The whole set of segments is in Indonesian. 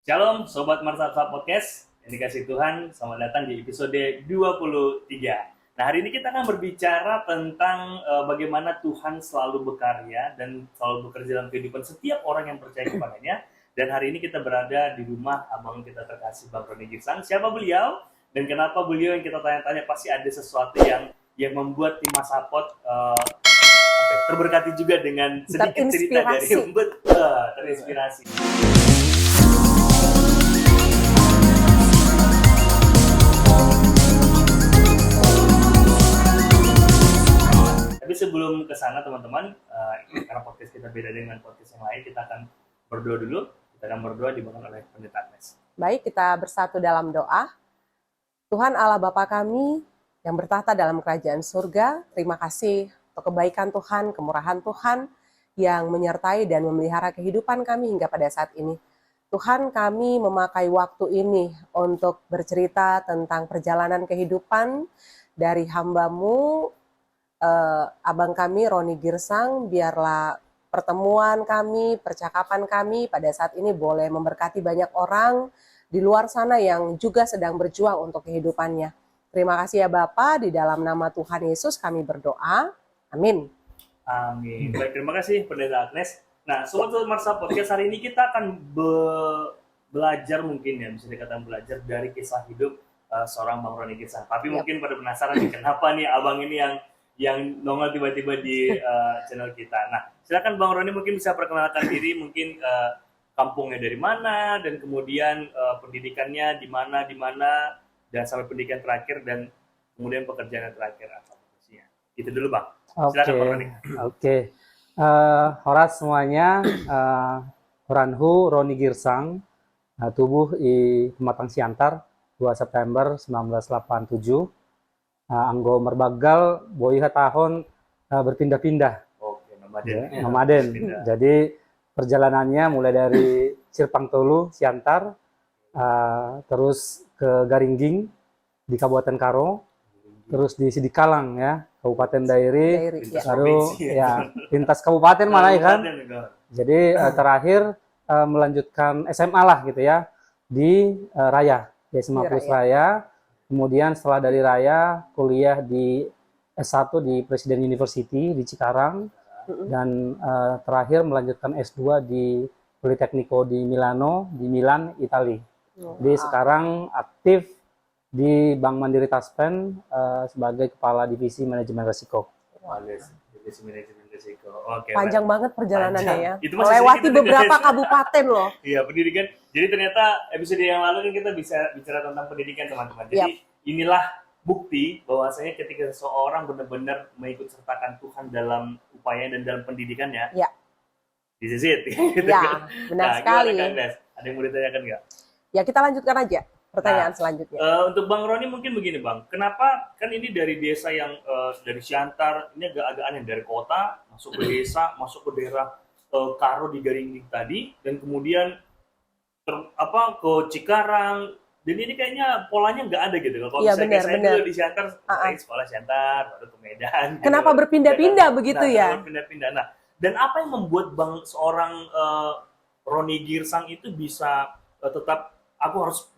Shalom Sobat Marsapsa Podcast yang dikasih Tuhan, selamat datang di episode 23. Nah, hari ini kita akan berbicara tentang bagaimana Tuhan selalu berkarya dan selalu bekerja dalam kehidupan setiap orang yang percaya kepadanya. Dan hari ini kita berada di rumah abang kita terkasih, Bang Roni Girsang. Siapa beliau? Dan kenapa beliau yang kita tanya-tanya? Pasti ada sesuatu yang membuat tim Masapot terberkati juga dengan sedikit cerita dari terinspirasi. Tapi sebelum ke sana teman-teman, karena podcast kita beda dengan podcast yang lain, kita akan berdoa dulu. Kita akan berdoa dibangun oleh Pendeta Agnes. Baik, kita bersatu dalam doa. Tuhan Allah Bapa kami yang bertahta dalam kerajaan surga, terima kasih untuk kebaikan Tuhan, kemurahan Tuhan yang menyertai dan memelihara kehidupan kami hingga pada saat ini. Tuhan, kami memakai waktu ini untuk bercerita tentang perjalanan kehidupan dari hamba-Mu, abang kami Roni Girsang. Biarlah pertemuan kami, percakapan kami pada saat ini boleh memberkati banyak orang di luar sana yang juga sedang berjuang untuk kehidupannya. Terima kasih ya Bapa, di dalam nama Tuhan Yesus kami berdoa. Amin. Amin. Baik, terima kasih Pendeta Agnes. Nah, Sobat Marsa Podcast, hari ini kita akan belajar mungkin ya, bisa dikatakan belajar dari kisah hidup seorang Bang Roni Girsang. Tapi mungkin pada penasaran nih, kenapa nih abang ini yang nongol tiba-tiba di channel kita. Nah, silakan Bang Roni mungkin bisa perkenalkan diri, mungkin kampungnya dari mana, dan kemudian pendidikannya di mana, dan sampai pendidikan terakhir, dan kemudian pekerjaan terakhir apa profesinya. Itu dulu Bang. Silakan Bang Roni. Oke. Horas semuanya, Horanhu Roni Girsang, tubuh di Pematang Siantar, 2 September 1987. Anggo merbagal boiha tahun berpindah-pindah. Oke, nomaden. Ya, nomaden. Jadi perjalanannya mulai dari Cirpang Tolu, Siantar, terus ke Garingging di Kabupaten Karo, terus di Sidikalang ya, Kabupaten Dairi, baru ya lintas kabupaten malah ya kan. Jadi terakhir melanjutkan SMA lah gitu ya di Raya, di SMA Plus Raya. Kemudian setelah dari Raya, kuliah di S1 di Presiden University di Cikarang, dan terakhir melanjutkan S2 di Politecnico di Milano, di Milan, Italia. Jadi sekarang aktif di Bank Mandiri Taspen sebagai Kepala Divisi Manajemen Risiko. Divisi Manajemen Risiko. Oke. Panjang banget perjalanannya ya. Melewati beberapa kabupaten loh. Iya, pendidikan. Jadi ternyata episode yang lalu kan kita bisa bicara tentang pendidikan teman-teman. Jadi inilah bukti bahwasanya ketika seseorang benar-benar mengikut sertakan Tuhan dalam upaya dan dalam pendidikannya. Iya. This is it. Ya, benar sekali. Ada yang mau ditanyakan nggak? Ya, kita lanjutkan aja pertanyaan selanjutnya. Untuk Bang Roni mungkin begini Bang, kenapa kan ini dari desa yang dari Siantar, ini agak aneh, dari kota masuk ke desa, masuk ke daerah Karo di Garingging tadi, dan kemudian ke Cikarang, dan ini kayaknya polanya nggak ada gitu. Kalau misalnya saya dulu di Siantar, sekolah Siantar, baru ke Medan. Kenapa gitu. Berpindah-pindah begitu ya? Berpindah-pindah. Nah, dan apa yang membuat seorang Roni Girsang itu bisa tetap aku harus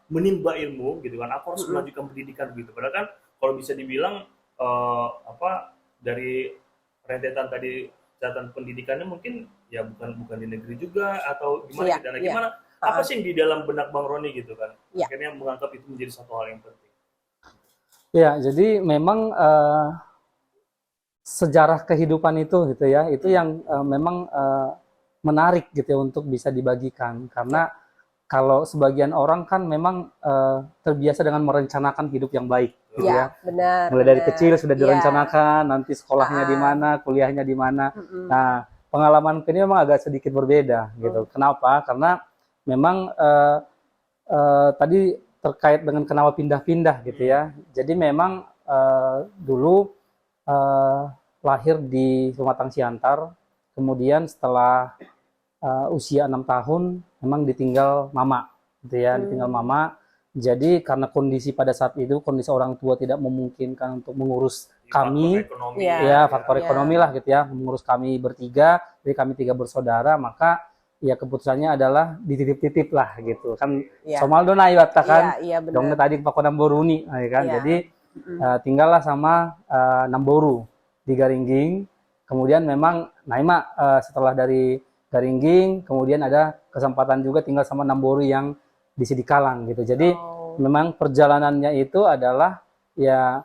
menimba ilmu gitu kan, aku harus melanjutkan pendidikan gitu. Padahal kan kalau bisa dibilang dari rentetan tadi catatan pendidikannya mungkin ya bukan di negeri juga atau gimana gimana apa sih yang di dalam benak Bang Roni gitu kan akhirnya menganggap itu menjadi satu hal yang penting. Ya, jadi memang sejarah kehidupan itu gitu ya, itu yang memang menarik gitu ya untuk bisa dibagikan, karena kalau sebagian orang kan memang terbiasa dengan merencanakan hidup yang baik gitu ya. Benar. Mulai dari kecil sudah direncanakan nanti sekolahnya di mana, kuliahnya di mana. Nah, pengalaman ini memang agak sedikit berbeda gitu. Kenapa? Karena memang tadi terkait dengan kenapa pindah-pindah gitu ya. Jadi memang dulu lahir di Pematang Siantar, kemudian setelah usia 6 tahun memang ditinggal mama gitu ya, ditinggal mama. Jadi karena kondisi pada saat itu, kondisi orang tua tidak memungkinkan untuk mengurus kami, faktor ekonomi lah gitu ya, mengurus kami bertiga, jadi kami 3 bersaudara, maka ya keputusannya adalah dititip-titip lah gitu kan. Iya. Somal donai watta kan. Iya, benar. Dong tadi Pak Namboruni ya kan. Iya. Jadi tinggallah sama Namboru di Garingging. Kemudian memang Naima setelah dari Garingging, kemudian ada kesempatan juga tinggal sama Namboru yang di Sidikalang gitu. Jadi memang perjalanannya itu adalah ya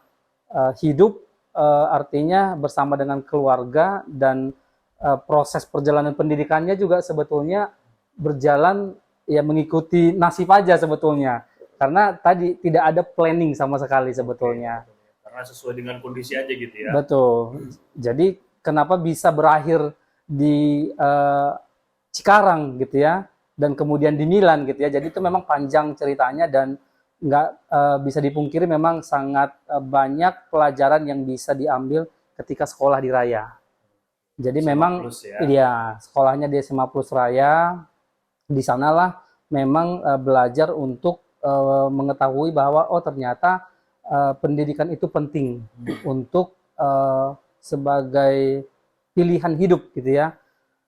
hidup artinya bersama dengan keluarga, dan proses perjalanan pendidikannya juga sebetulnya berjalan ya mengikuti nasib aja sebetulnya. Karena tadi tidak ada planning sama sekali sebetulnya. Karena sesuai dengan kondisi aja gitu ya. Betul. Jadi kenapa bisa berakhir di Cikarang gitu ya, dan kemudian di Milan gitu ya. Jadi itu memang panjang ceritanya, dan nggak bisa dipungkiri memang sangat banyak pelajaran yang bisa diambil ketika sekolah di Raya. Jadi SMA memang Plus ya. iya, sekolahnya di SMA Plus Raya. Di sanalah memang belajar untuk mengetahui bahwa oh ternyata pendidikan itu penting untuk sebagai pilihan hidup gitu ya.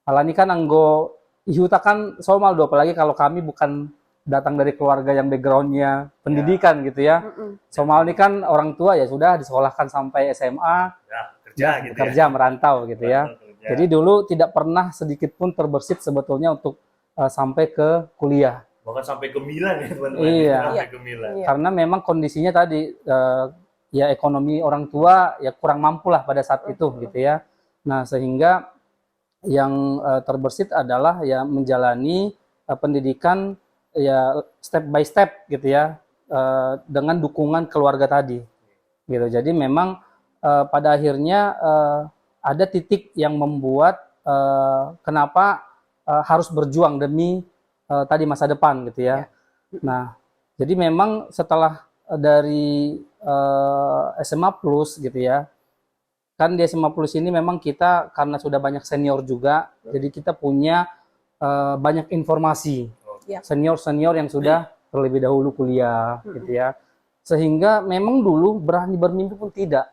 Alani kan anggo ihuta kan somal do, apalagi kalau kami bukan datang dari keluarga yang backgroundnya pendidikan gitu ya. Somal ini kan orang tua ya sudah disekolahkan sampai SMA, Ya, kerja gitu kerja merantau gitu ya. Kerja. Jadi dulu tidak pernah sedikit pun terbersit sebetulnya untuk sampai ke kuliah. Bahkan sampai ke Milan ya teman-teman. Iya. Sampai ke Milan. Iya. Karena memang kondisinya tadi ya ekonomi orang tua ya kurang mampu lah pada saat itu gitu ya. Nah sehingga yang terbersit adalah ya menjalani pendidikan ya step by step gitu ya, dengan dukungan keluarga tadi gitu. Jadi memang pada akhirnya ada titik yang membuat kenapa harus berjuang demi tadi masa depan gitu ya. Nah jadi memang setelah dari SMA Plus gitu ya, kan di SMA Plus ini memang kita karena sudah banyak senior juga, jadi kita punya banyak informasi. Ya. Senior-senior yang sudah terlebih dahulu kuliah gitu ya. Sehingga memang dulu berani bermimpi pun tidak.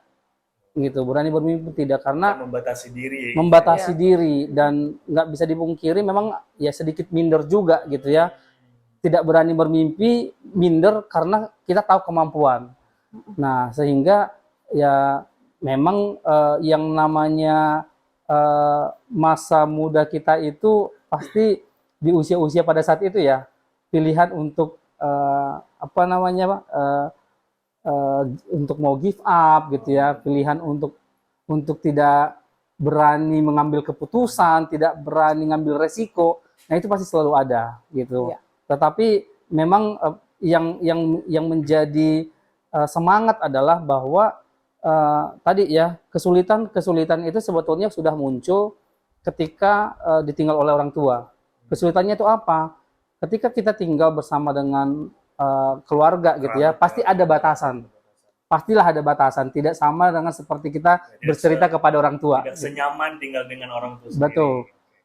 Gitu, berani bermimpi pun tidak karena membatasi diri. membatasi diri, dan nggak bisa dipungkiri memang ya sedikit minder juga gitu ya. Tidak berani bermimpi, minder karena kita tahu kemampuan. Nah, sehingga ya memang yang namanya masa muda kita itu pasti di usia-usia pada saat itu ya, pilihan untuk apa namanya Pak, untuk mau give up gitu ya, pilihan untuk tidak berani mengambil keputusan, tidak berani ngambil resiko, nah itu pasti selalu ada gitu. Ya. Tetapi memang yang menjadi semangat adalah bahwa tadi ya kesulitan itu sebetulnya sudah muncul ketika ditinggal oleh orang tua. Kesulitannya itu apa? Ketika kita tinggal bersama dengan keluarga gitu ya, pasti ada batasan. Pastilah ada batasan. Tidak sama dengan seperti kita bercerita kepada orang tua. Tidak senyaman tinggal dengan orang tua sendiri. Betul,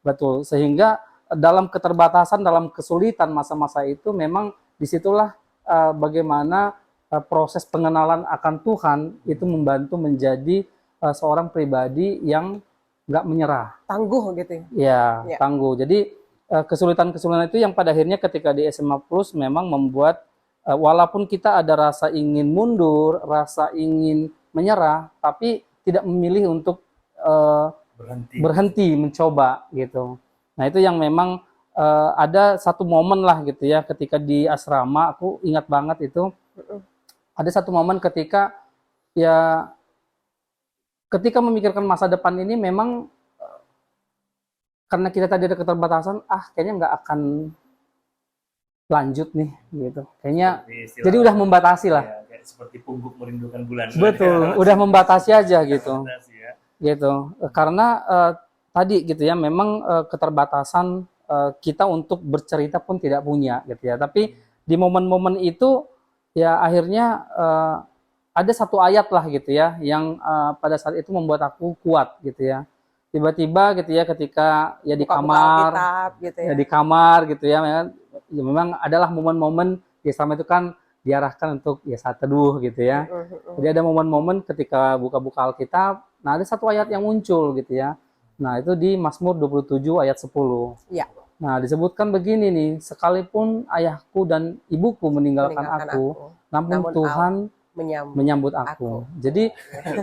betul. Sehingga dalam keterbatasan, dalam kesulitan masa-masa itu, memang disitulah bagaimana proses pengenalan akan Tuhan itu membantu menjadi seorang pribadi yang nggak menyerah. Tangguh gitu ya. Ya, Ya. tangguh. Jadi kesulitan-kesulitan itu yang pada akhirnya ketika di SMA Plus memang membuat walaupun kita ada rasa ingin mundur, rasa ingin menyerah, tapi tidak memilih untuk berhenti mencoba gitu. Nah itu yang memang ada satu momen lah gitu ya, ketika di asrama aku ingat banget itu ada satu momen ketika ya ketika memikirkan masa depan ini memang karena kita tadi ada keterbatasan, kayaknya nggak akan lanjut nih gitu. Kayaknya jadi udah membatasi lah. Ya, kayak seperti pungguk merindukan bulan. Betul, udah membatasi aja gitu. Membatasi, ya. Gitu. Karena tadi gitu ya, memang keterbatasan kita untuk bercerita pun tidak punya gitu ya. Tapi di momen-momen itu ya akhirnya ada satu ayat lah gitu ya yang pada saat itu membuat aku kuat gitu ya. Tiba-tiba gitu ya ketika ya di kamar, Alkitab, gitu ya. ya di kamar gitu ya, memang adalah momen-momen ya selama itu kan diarahkan untuk ya saat teduh gitu ya. Jadi ada momen-momen ketika buka-buka Alkitab, nah ada satu ayat yang muncul gitu ya. Nah itu di Mazmur 27 ayat 10. Ya. Nah, disebutkan begini nih, sekalipun ayahku dan ibuku meninggalkan aku, namun namun Tuhan menyambut aku. aku. Jadi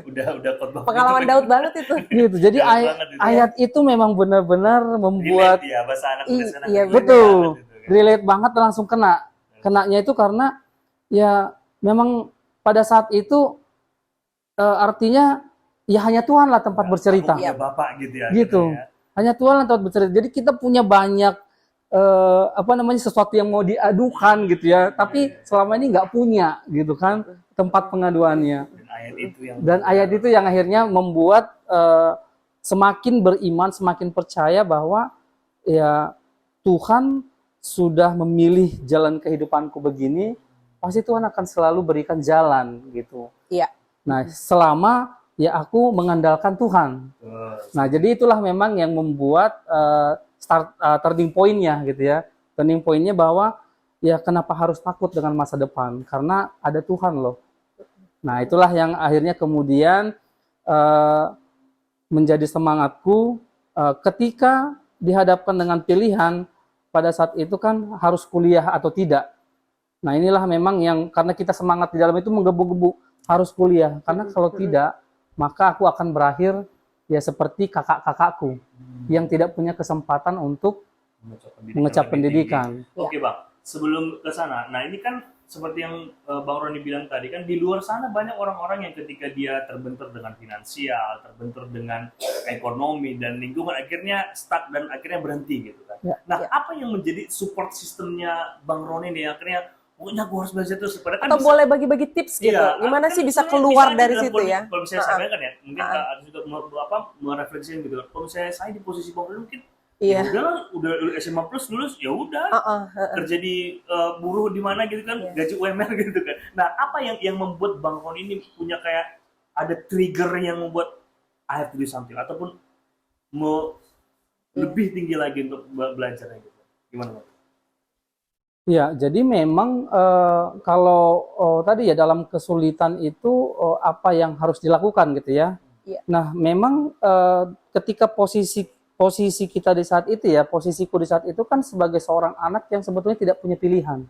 udah khotbah Pengalaman gitu. Daud banget itu. gitu. Jadi Dalam banget itu. ayat itu memang benar-benar membuat Relate ya, bahasa anak muda sekarang. Iya, relate betul, banget itu kan. relate banget dan langsung kena. Kenanya itu karena ya memang pada saat itu artinya ya hanya Tuhan lah tempat bercerita. Aku punya bapak gitu ya. Gitu. Ya. Hanya Tuhan lah tempat bercerita. Jadi kita punya banyak sesuatu yang mau diadukan gitu ya, tapi selama ini nggak punya gitu kan tempat pengaduannya. Dan ayat itu yang akhirnya membuat semakin beriman, semakin percaya bahwa ya Tuhan sudah memilih jalan kehidupanku begini, pasti Tuhan akan selalu berikan jalan gitu. Iya. Nah, selama ya aku mengandalkan Tuhan. Nah, jadi itulah memang yang membuat turning point-nya gitu ya. Turning point-nya bahwa ya kenapa harus takut dengan masa depan? Karena ada Tuhan loh. Nah, itulah yang akhirnya kemudian menjadi semangatku ketika dihadapkan dengan pilihan pada saat itu kan harus kuliah atau tidak. Nah, inilah memang yang karena kita semangat di dalam itu menggebu-gebu harus kuliah. Karena kalau tidak, maka aku akan berakhir ya seperti kakak-kakakku yang tidak punya kesempatan untuk mengecap pendidikan. Oke Bang, sebelum ke sana, nah ini kan seperti yang Bang Roni bilang tadi kan di luar sana banyak orang-orang yang ketika dia terbentur dengan finansial, terbentur dengan ekonomi dan lingkungan akhirnya stuck dan akhirnya berhenti gitu kan. Ya. Nah, apa yang menjadi support sistemnya Bang Roni nih akhirnya pokoknya gue harus belajar terus supaya kan atau bisa, boleh bagi-bagi tips gitu. iya, Gimana kan sih bisa misalnya keluar dari dalam situ ya? Kalau misalnya saya kan ya, mungkin harus juga merefleksikan gitu. Kalau misalnya saya di posisi Bang Roni mungkin Iya. udah SMA plus lulus ya udah kerja di buruh di mana gitu kan, gaji UMR gitu kan. Nah, apa yang membuat Bang Roni ini punya kayak ada trigger yang membuat I have to do something ataupun mau lebih tinggi lagi untuk belajarnya gitu. Gimana Bang? Ya, jadi memang kalau tadi ya dalam kesulitan itu apa yang harus dilakukan gitu ya. Iya. Nah, memang ketika posisi kita di saat itu ya, posisiku di saat itu kan sebagai seorang anak yang sebetulnya tidak punya pilihan,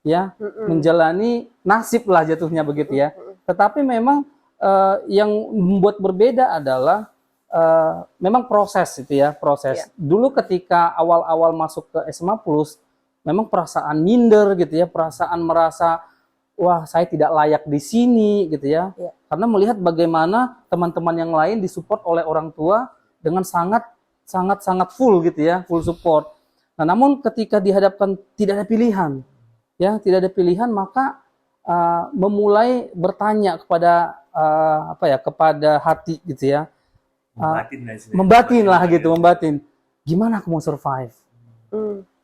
ya, menjalani nasib lah jatuhnya begitu ya. Tetapi memang yang membuat berbeda adalah memang proses itu ya, proses. Dulu ketika awal-awal masuk ke SMA Plus, memang perasaan minder gitu ya, perasaan merasa wah saya tidak layak di sini gitu ya, karena melihat bagaimana teman-teman yang lain disupport oleh orang tua dengan sangat full gitu ya, full support. Nah, namun ketika dihadapkan tidak ada pilihan, ya tidak ada pilihan, maka memulai bertanya kepada kepada hati gitu ya, membatin lah gitu, membatin. Gimana aku mau survive?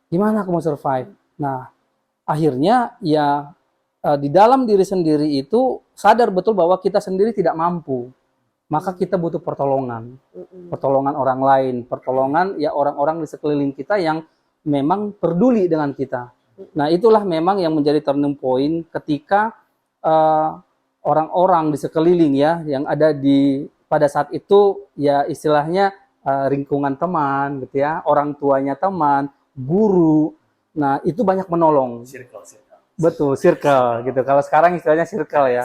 Gimana aku mau survive? Nah, akhirnya ya di dalam diri sendiri itu sadar betul bahwa kita sendiri tidak mampu. Maka kita butuh pertolongan orang lain, pertolongan ya orang-orang di sekeliling kita yang memang peduli dengan kita. Nah, itulah memang yang menjadi turning point ketika orang-orang di sekeliling ya yang ada di pada saat itu ya istilahnya lingkungan teman gitu ya, orang tuanya teman, guru. Nah, itu banyak menolong. Circle. Betul, circle gitu. Kalau sekarang istilahnya circle ya.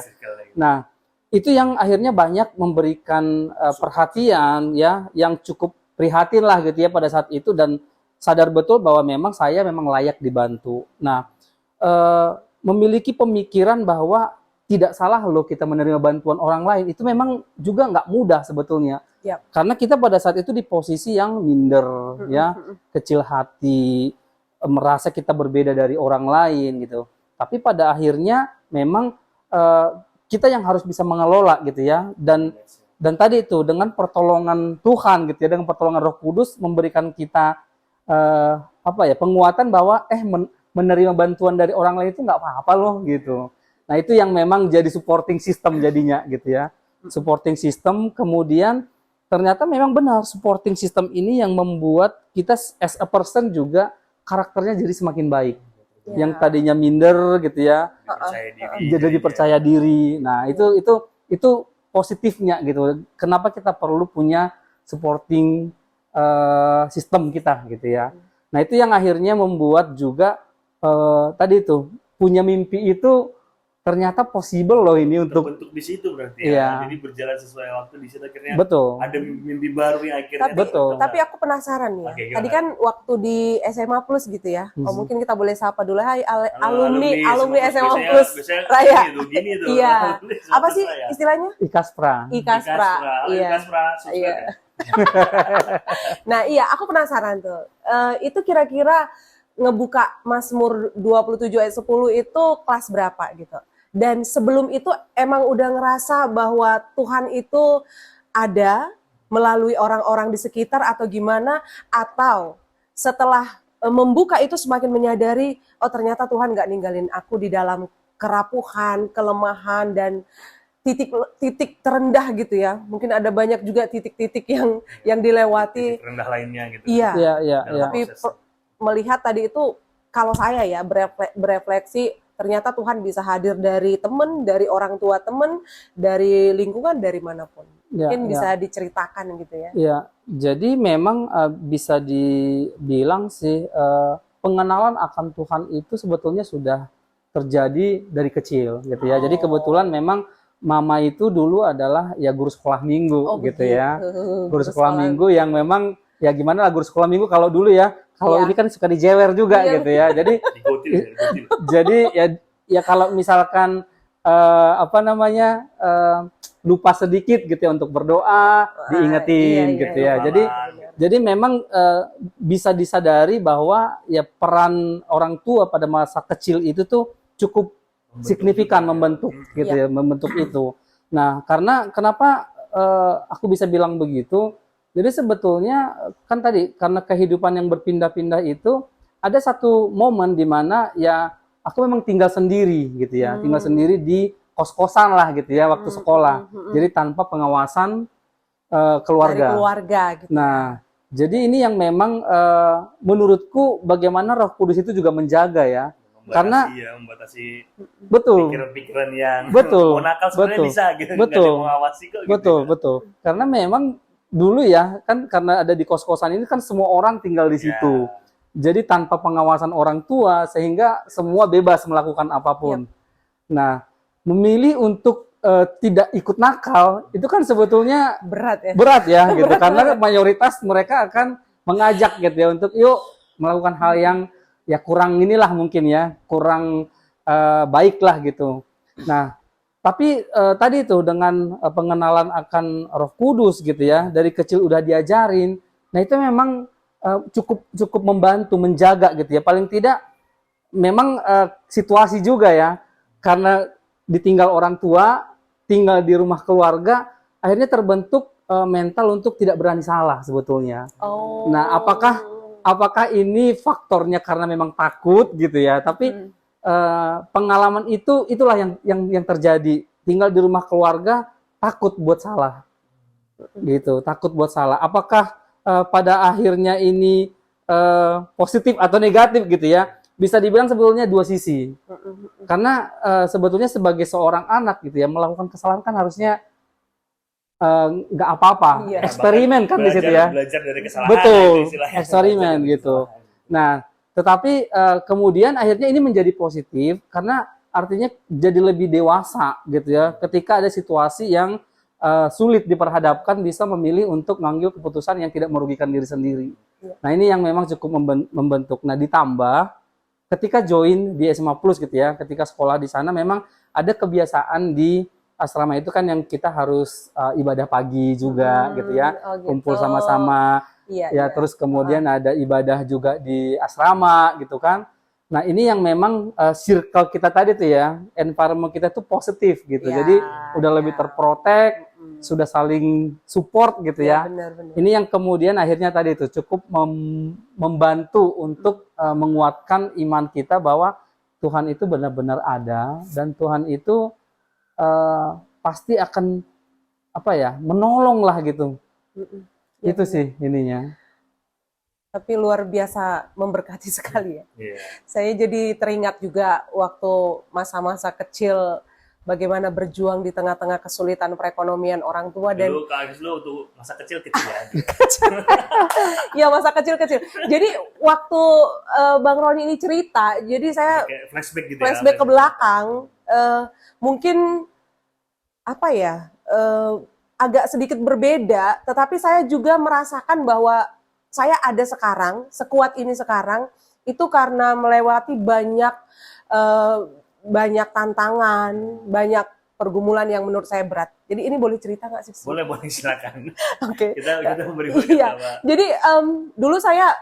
Nah, itu yang akhirnya banyak memberikan perhatian ya, yang cukup prihatin lah gitu ya pada saat itu dan sadar betul bahwa memang saya memang layak dibantu. Nah, memiliki pemikiran bahwa tidak salah loh kita menerima bantuan orang lain, itu memang juga nggak mudah sebetulnya. Karena kita pada saat itu di posisi yang minder ya, kecil hati, merasa kita berbeda dari orang lain gitu. Tapi pada akhirnya memang kita yang harus bisa mengelola gitu ya, dan tadi itu dengan pertolongan Tuhan gitu ya, dengan pertolongan Roh Kudus memberikan kita penguatan bahwa menerima bantuan dari orang lain itu nggak apa-apa loh gitu. Nah, itu yang memang jadi supporting system jadinya gitu ya, supporting system. Kemudian ternyata memang benar supporting system ini yang membuat kita as a person juga karakternya jadi semakin baik. Yang tadinya minder gitu ya, jadi percaya diri. Nah, itu positifnya gitu. Kenapa kita perlu punya supporting sistem kita gitu ya. Nah itu yang akhirnya membuat juga tadi itu punya mimpi itu ternyata possible loh ini untuk terbentuk di situ berarti Iya. ya. Jadi berjalan sesuai waktu di situ akhirnya betul. ada mimpi baru yang akhirnya Tapi, Betul. tapi aku penasaran nih ya. Oke, gimana? Tadi kan waktu di SMA Plus gitu ya. Oh, mungkin kita boleh sapa dulu. Hai alumni SMA biasanya- Plus biasanya Raya. gini tuh. Iya. Alumni SMA Apa Plus sih Raya. istilahnya? Ikaspra. Ikaspra. Iya. Ikaspra, subscribe Iya. ya. Nah, iya, aku penasaran tuh. Itu kira-kira ngebuka Mazmur 27 ayat 10 itu kelas berapa gitu? Dan sebelum itu emang udah ngerasa bahwa Tuhan itu ada melalui orang-orang di sekitar atau gimana? Atau setelah membuka itu semakin menyadari, oh ternyata Tuhan gak ninggalin aku di dalam kerapuhan, kelemahan, dan titik terendah gitu ya. Mungkin ada banyak juga titik-titik yang dilewati. Titik rendah lainnya gitu. Iya. Iya, iya, Dalam iya. Tapi proses. melihat tadi itu, kalau saya ya berefleksi, ternyata Tuhan bisa hadir dari teman, dari orang tua teman, dari lingkungan, dari manapun. Iya, Mungkin iya. bisa diceritakan gitu ya. Ya, jadi memang bisa dibilang sih pengenalan akan Tuhan itu sebetulnya sudah terjadi dari kecil gitu ya. Jadi kebetulan memang mama itu dulu adalah ya guru sekolah minggu gitu ya. Guru sekolah minggu yang memang ya gimana lah guru sekolah minggu kalau dulu ya. Kalau Iya. ini kan suka dijewer juga Iya. gitu ya. Jadi Digotil ya, digotil. jadi ya kalau misalkan lupa sedikit gitu ya untuk berdoa, diingetin iya, gitu iya. ya. Jadi memang bisa disadari bahwa ya peran orang tua pada masa kecil itu tuh cukup signifikan membentuk gitu ya, membentuk itu. Nah, karena kenapa aku bisa bilang begitu? Jadi sebetulnya kan tadi karena kehidupan yang berpindah-pindah itu ada satu momen di mana ya aku memang tinggal sendiri gitu ya, tinggal sendiri di kos-kosan lah gitu ya waktu sekolah. Jadi tanpa pengawasan keluarga. Dari keluarga gitu. Nah, jadi ini yang memang menurutku bagaimana Roh Kudus itu juga menjaga ya. Membatasi Betul. pikiran-pikiran yang Betul. mau nakal sebenarnya Betul. bisa gitu. Betul. Nggak ada yang mengawasi kok. Betul, gitu. betul. Karena memang dulu ya, kan karena ada di kos-kosan ini kan semua orang tinggal di situ. Jadi tanpa pengawasan orang tua sehingga semua bebas melakukan apapun. Nah, memilih untuk tidak ikut nakal itu kan sebetulnya Berat ya. gitu karena mayoritas mereka akan mengajak gitu ya untuk yuk melakukan hal yang ya kurang inilah mungkin ya, kurang baik lah gitu. Nah, tapi tadi tuh dengan pengenalan akan Roh Kudus gitu ya, dari kecil udah diajarin. Nah, itu memang cukup membantu menjaga gitu ya. Paling tidak memang situasi juga ya. Karena ditinggal orang tua, tinggal di rumah keluarga, akhirnya terbentuk mental untuk tidak berani salah sebetulnya. Oh. Nah, apakah ini faktornya karena memang takut gitu ya? Tapi pengalaman itulah yang terjadi. Tinggal di rumah keluarga takut buat salah, gitu. Takut buat salah. Apakah pada akhirnya ini positif atau negatif gitu ya? Bisa dibilang sebetulnya dua sisi. Karena sebetulnya sebagai seorang anak gitu ya melakukan kesalahan kan harusnya nggak apa-apa. Iya. Eksperimen kan di situ ya. Belajar dari kesalahan. Betul, itu istilahnya. eksperimen gitu. Nah, tetapi kemudian akhirnya ini menjadi positif karena artinya jadi lebih dewasa gitu ya. Ketika ada situasi yang sulit diperhadapkan bisa memilih untuk mengambil keputusan yang tidak merugikan diri sendiri. Nah, ini yang memang cukup membentuk. Nah, ditambah ketika join di SMA Plus gitu ya, ketika sekolah di sana memang ada kebiasaan di asrama itu kan yang kita harus ibadah pagi juga gitu ya, kumpul sama-sama. Ya, terus kemudian ada ibadah juga di asrama gitu kan. Nah, ini yang memang circle kita tadi tuh ya, environment kita tuh positif gitu. Jadi udah lebih terprotek, sudah saling support gitu ya. Benar. Ini yang kemudian akhirnya tadi itu cukup membantu untuk menguatkan iman kita bahwa Tuhan itu benar-benar ada dan Tuhan itu pasti akan menolong lah gitu. Itu sih ininya. Tapi luar biasa memberkati sekali ya. Iya. Saya jadi teringat juga waktu masa-masa kecil bagaimana berjuang di tengah-tengah kesulitan perekonomian orang tua dan Dulu Kak Agus lu waktu masa kecil ya. ya masa kecil-kecil. Jadi waktu Bang Roni ini cerita, jadi saya Kayak flashback gitu flashback ya. ke belakang, mungkin apa ya, agak sedikit berbeda, tetapi saya juga merasakan bahwa saya ada sekarang, sekuat ini sekarang, itu karena melewati banyak tantangan, banyak pergumulan yang menurut saya berat. Jadi ini boleh cerita nggak sih? Boleh silakan. Oke. Kita memberi Iya. Jadi dulu saya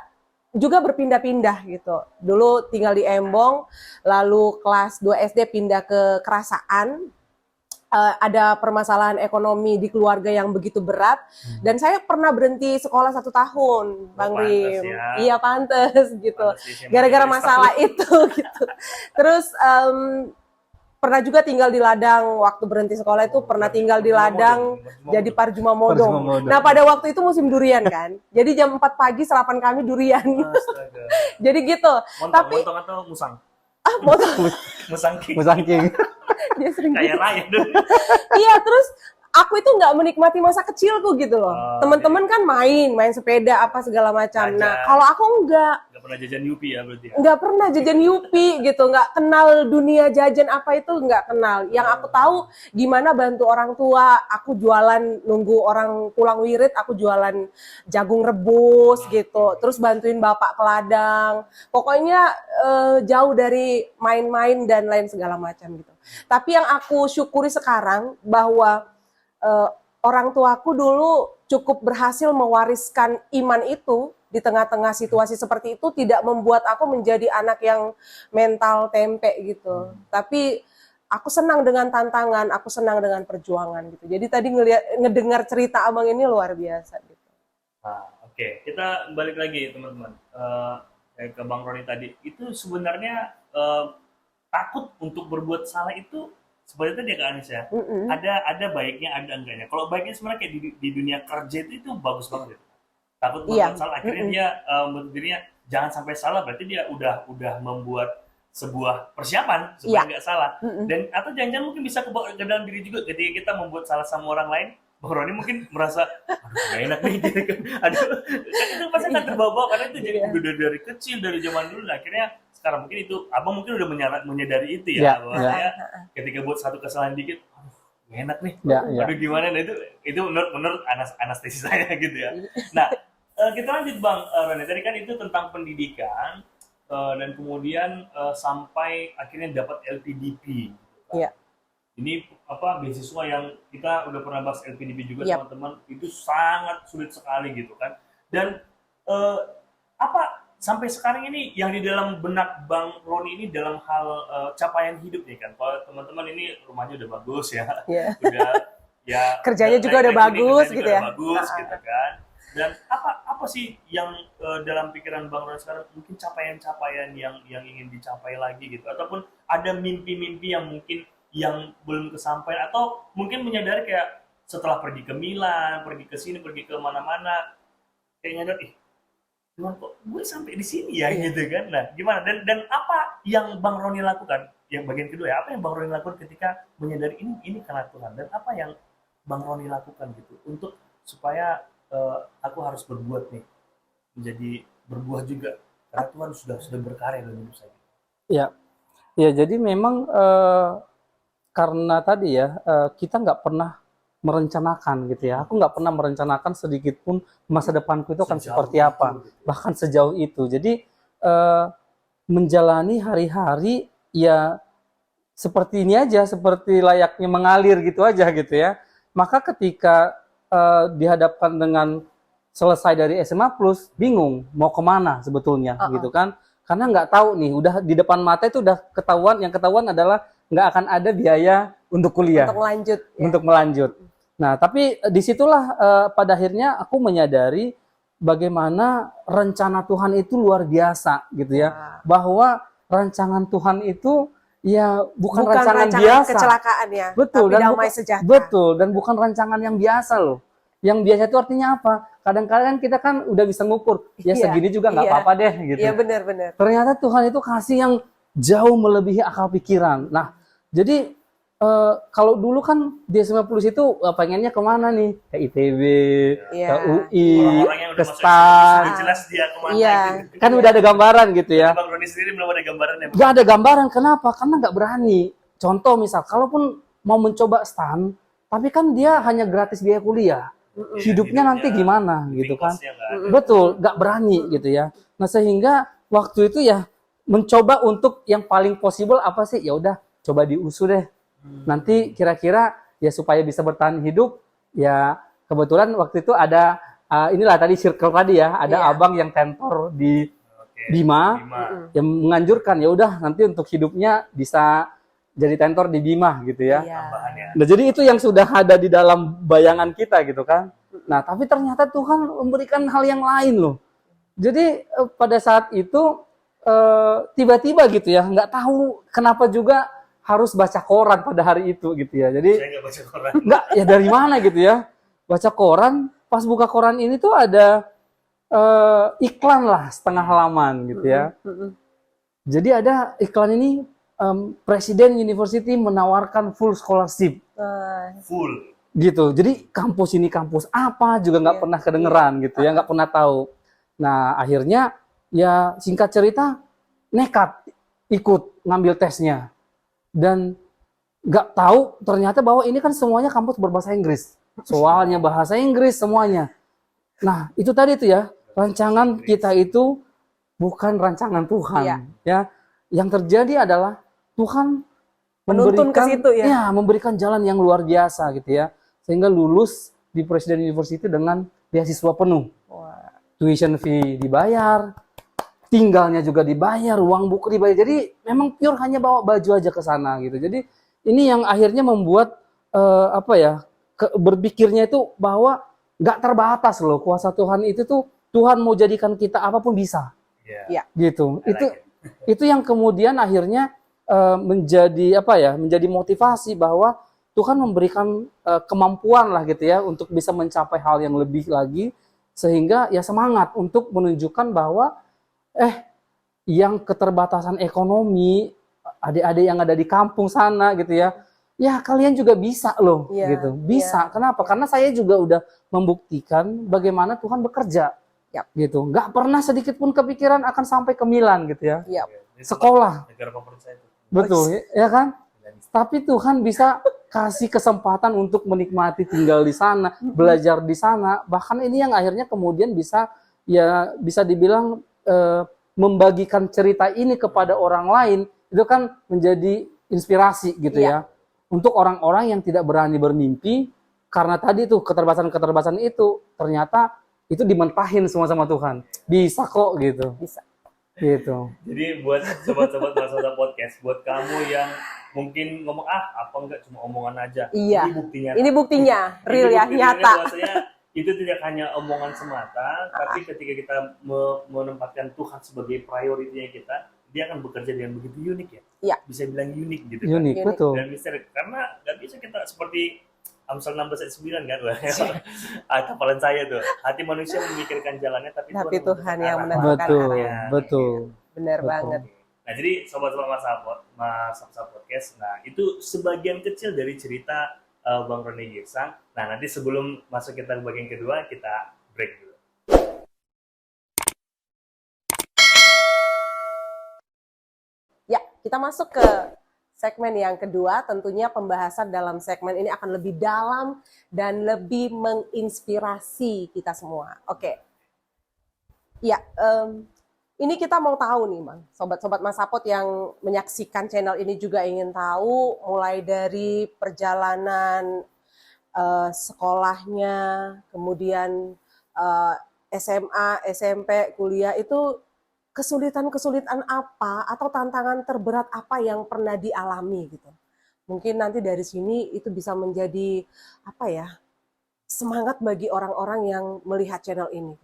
juga berpindah-pindah gitu. Dulu tinggal di Embong, lalu kelas 2 SD pindah ke Kerasaan. Ada permasalahan ekonomi di keluarga yang begitu berat, dan saya pernah berhenti sekolah 1 tahun, Bang Rim. Ya. Iya pantes gitu, gara-gara masalah itu gitu. Terus pernah juga tinggal di ladang, waktu berhenti sekolah itu pernah tinggal di ladang jadi Parjuma Modong. Nah pada waktu itu musim durian kan, jadi jam 4 pagi sarapan kami durian. Jadi gitu. Montong atau musang? Musang King. Dia sering kayak raya dulu. Iya, terus aku itu nggak menikmati masa kecilku gitu loh. Teman-teman kan main sepeda apa segala macam. Nah, kalau aku nggak pernah jajan Yupi ya berarti ya? Nggak pernah jajan Yupi gitu, nggak kenal dunia jajan apa itu, nggak kenal. Yang aku tahu gimana bantu orang tua, aku jualan nunggu orang pulang wirid, aku jualan jagung rebus gitu. Terus bantuin bapak ke ladang. Pokoknya jauh dari main-main dan lain segala macam gitu. Tapi yang aku syukuri sekarang bahwa orang tuaku dulu cukup berhasil mewariskan iman itu di tengah-tengah situasi seperti itu, tidak membuat aku menjadi anak yang mental tempe gitu. Tapi aku senang dengan tantangan, aku senang dengan perjuangan gitu. Jadi tadi ngedengar cerita abang ini luar biasa gitu. Nah, oke. Kita balik lagi teman-teman ke Bang Roni tadi. Itu sebenarnya takut untuk berbuat salah itu sebenarnya dia ke Anis ya. Ada baiknya, ada enggaknya. Kalau baiknya sebenarnya kayak di dunia kerja itu bagus banget. Gitu. Takut membuat salah, akhirnya dia menurut dirinya jangan sampai salah, berarti dia udah membuat sebuah persiapan supaya nggak salah. Dan atau jangan-jangan mungkin bisa ke dalam diri juga ketika kita membuat salah sama orang lain, Bang Roni mungkin merasa aduh gak enak nih gitu kan. Aduh, kan itu pasti akan terbawa karena itu jadi udah dari kecil, dari zaman dulu. Nah, akhirnya sekarang mungkin itu abang mungkin udah menyadari itu ya, bahwa saya ketika buat satu kesalahan dikit, aduh gak enak nih, aduh gimana. Nah, itu menurut anestesi saya gitu ya. Nah, kita lanjut Bang Roni, tadi kan itu tentang pendidikan dan kemudian sampai akhirnya dapat LPDP. Iya. Ini beasiswa yang kita udah pernah bahas LPDP juga teman-teman, itu sangat sulit sekali gitu kan. Dan sampai sekarang ini yang di dalam benak Bang Roni ini dalam hal capaian hidup nih kan. Kalau teman-teman ini rumahnya udah bagus ya, udah ya kerjanya juga udah bagus gitu ya. Bagus gitu kan. Dan apa sih yang dalam pikiran Bang Roni sekarang mungkin capaian-capaian yang ingin dicapai lagi gitu, ataupun ada mimpi-mimpi yang mungkin yang belum kesampaian, atau mungkin menyadari kayak setelah pergi ke Milan, pergi ke sini, pergi ke mana-mana, kayak nyadar cuman kok gue sampai di sini ya gitu kan. Nah, gimana dan apa yang Bang Roni lakukan? Yang bagian kedua ya, apa yang Bang Roni lakukan ketika menyadari ini karena Tuhan, dan apa yang Bang Roni lakukan gitu untuk supaya aku harus berbuat nih, menjadi berbuah juga karena Tuhan sudah berkarya dalam hidup saya. Ya jadi memang karena tadi ya kita nggak pernah merencanakan gitu ya. Aku nggak pernah merencanakan sedikit pun masa depanku itu akan seperti apa, bahkan sejauh itu. Jadi menjalani hari-hari ya seperti ini aja, seperti layaknya mengalir gitu aja gitu ya. Maka ketika dihadapkan dengan selesai dari SMA Plus, bingung mau kemana sebetulnya gitu kan, karena nggak tahu nih, udah di depan mata itu udah ketahuan, yang ketahuan adalah nggak akan ada biaya untuk kuliah, untuk melanjut. Nah tapi disitulah pada akhirnya aku menyadari bagaimana rencana Tuhan itu luar biasa gitu ya, bahwa rancangan Tuhan itu ya bukan rancangan biasa, kecelakaan ya, betul, tapi dan damai sejahtera. Betul, dan bukan rancangan yang biasa loh. Yang biasa itu artinya apa? Kadang-kadang kita kan udah bisa ngukur, ya segini juga nggak apa-apa deh gitu. Iya benar-benar. Ternyata Tuhan itu kasih yang jauh melebihi akal pikiran. Nah, jadi kalau dulu kan di SMA Plus itu pengennya kemana nih? Ke ITB, Iya. ke UI, Orang-orang yang ke udah masuk STAN. sudah jelas dia kemana Iya. gitu. Kan udah ada gambaran gitu ya. Bang Roni sendiri belum ada gambarannya. Bang. Gak ada gambaran, kenapa? Karena nggak berani. Contoh misal, kalaupun mau mencoba STAN, tapi kan dia hanya gratis biaya kuliah. Hidupnya nanti gimana gitu kan? Kosnya nggak ada. Betul, nggak berani gitu ya. Nah sehingga waktu itu ya mencoba untuk yang paling possible apa sih? Ya udah coba diusul deh. Nanti kira-kira ya supaya bisa bertahan hidup ya kebetulan waktu itu ada inilah tadi circle tadi ya, ada Iya. abang yang tentor di Oke. Bima Bima. yang menganjurkan ya udah nanti untuk hidupnya bisa jadi tentor di Bima gitu ya. Iya. Tambahannya. Nah, jadi itu yang sudah ada di dalam bayangan kita gitu kan. Nah, tapi ternyata Tuhan memberikan hal yang lain loh. Jadi pada saat itu tiba-tiba gitu ya, nggak tahu kenapa juga harus baca koran pada hari itu gitu ya. Jadi Saya nggak baca koran. nggak ya dari mana gitu ya. Baca koran, pas buka koran ini tuh ada iklan lah setengah halaman gitu ya. Jadi ada iklan ini Presiden University menawarkan full scholarship Full. gitu. Jadi kampus ini kampus apa juga nggak Iya. pernah kedengeran gitu ya, nggak pernah tahu. Nah akhirnya ya singkat cerita nekat ikut ngambil tesnya dan nggak tahu ternyata bahwa ini kan semuanya kampus berbahasa Inggris, soalnya bahasa Inggris semuanya. Nah itu tadi tuh ya rancangan kita itu bukan rancangan Tuhan Iya. ya. Yang terjadi adalah Tuhan Menuntun ke situ ya. ya, memberikan jalan yang luar biasa gitu ya. Sehingga lulus di Presiden University dengan beasiswa penuh. Wah. Tuition fee dibayar, tinggalnya juga dibayar, uang buku dibayar. Jadi memang pure hanya bawa baju aja ke sana gitu. Jadi ini yang akhirnya membuat berpikirnya itu bahwa nggak terbatas loh kuasa Tuhan itu tuh Tuhan mau jadikan kita apapun bisa Iya. gitu. I like Itu yang kemudian akhirnya menjadi motivasi bahwa Tuhan memberikan kemampuan lah gitu ya untuk bisa mencapai hal yang lebih lagi sehingga ya semangat untuk menunjukkan bahwa yang keterbatasan ekonomi adik-adik yang ada di kampung sana gitu ya kalian juga bisa loh Iya, gitu bisa. Kenapa? Karena saya juga udah membuktikan bagaimana Tuhan bekerja Yap. gitu nggak pernah sedikit pun kepikiran akan sampai ke Milan gitu ya Iya. Ini sekolah. Negara favorit saya itu. Betul, ya kan? Tapi Tuhan bisa kasih kesempatan untuk menikmati tinggal di sana, belajar di sana. Bahkan ini yang akhirnya kemudian bisa dibilang membagikan cerita ini kepada orang lain, itu kan menjadi inspirasi gitu ya. Untuk orang-orang yang tidak berani bermimpi, karena tadi tuh keterbatasan-keterbatasan itu, ternyata itu dimentahin semua sama Tuhan. Bisa kok gitu. Bisa. Gitu. Jadi buat sobat-sobat Masalah Podcast, buat kamu yang mungkin ngomong apa enggak cuma omongan aja. Iya. Ini buktinya. Ini buktinya, real ya, nyata. Bahwasanya itu tidak hanya omongan semata, tapi ketika kita menempatkan Tuhan sebagai prioritinya kita, dia akan bekerja dengan begitu unik ya. Iya. Bisa bilang unik gitu Unik, Unik. betul. kan. Dan misteri karena nggak bisa kita seperti Amsal 16 ayat 9 kan. Hafalan saya tuh. Hati manusia memikirkan jalannya tapi Tuhan yang menentukan menentukan Betul, arahnya. betul. Benar Betul. banget. Nah, jadi sobat-sobat Mas Podcast, nah itu sebagian kecil dari cerita Bang Roni Girsang. Nah, nanti sebelum masuk kita ke bagian kedua, kita break dulu. Ya, kita masuk ke segmen yang kedua. Tentunya pembahasan dalam segmen ini akan lebih dalam dan lebih menginspirasi kita semua. Oke. Ya, ini kita mau tahu nih, Bang. Sobat-sobat Masapot yang menyaksikan channel ini juga ingin tahu mulai dari perjalanan sekolahnya, kemudian SMA, SMP, kuliah itu kesulitan-kesulitan apa atau tantangan terberat apa yang pernah dialami gitu. Mungkin nanti dari sini itu bisa menjadi semangat bagi orang-orang yang melihat channel ini.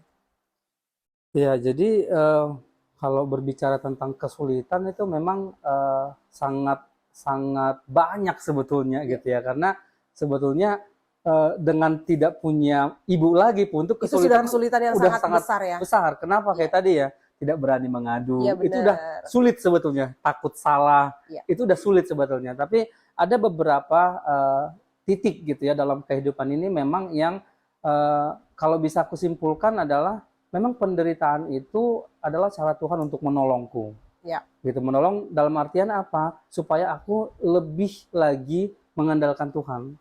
Ya, jadi kalau berbicara tentang kesulitan itu memang sangat banyak sebetulnya gitu ya, karena sebetulnya dengan tidak punya ibu lagi pun itu Itu sudah kesulitan kesulitan yang udah sangat besar ya. besar. Kenapa? Kayak tadi ya, tidak berani mengadu. Iya, Itu benar. udah sulit sebetulnya. Takut salah, Iya. itu udah sulit sebetulnya. Tapi ada beberapa titik gitu ya dalam kehidupan ini memang yang kalau bisa aku simpulkan adalah memang penderitaan itu adalah cara Tuhan untuk menolongku. Ya. Gitu, menolong dalam artian apa? Supaya aku lebih lagi mengandalkan Tuhan.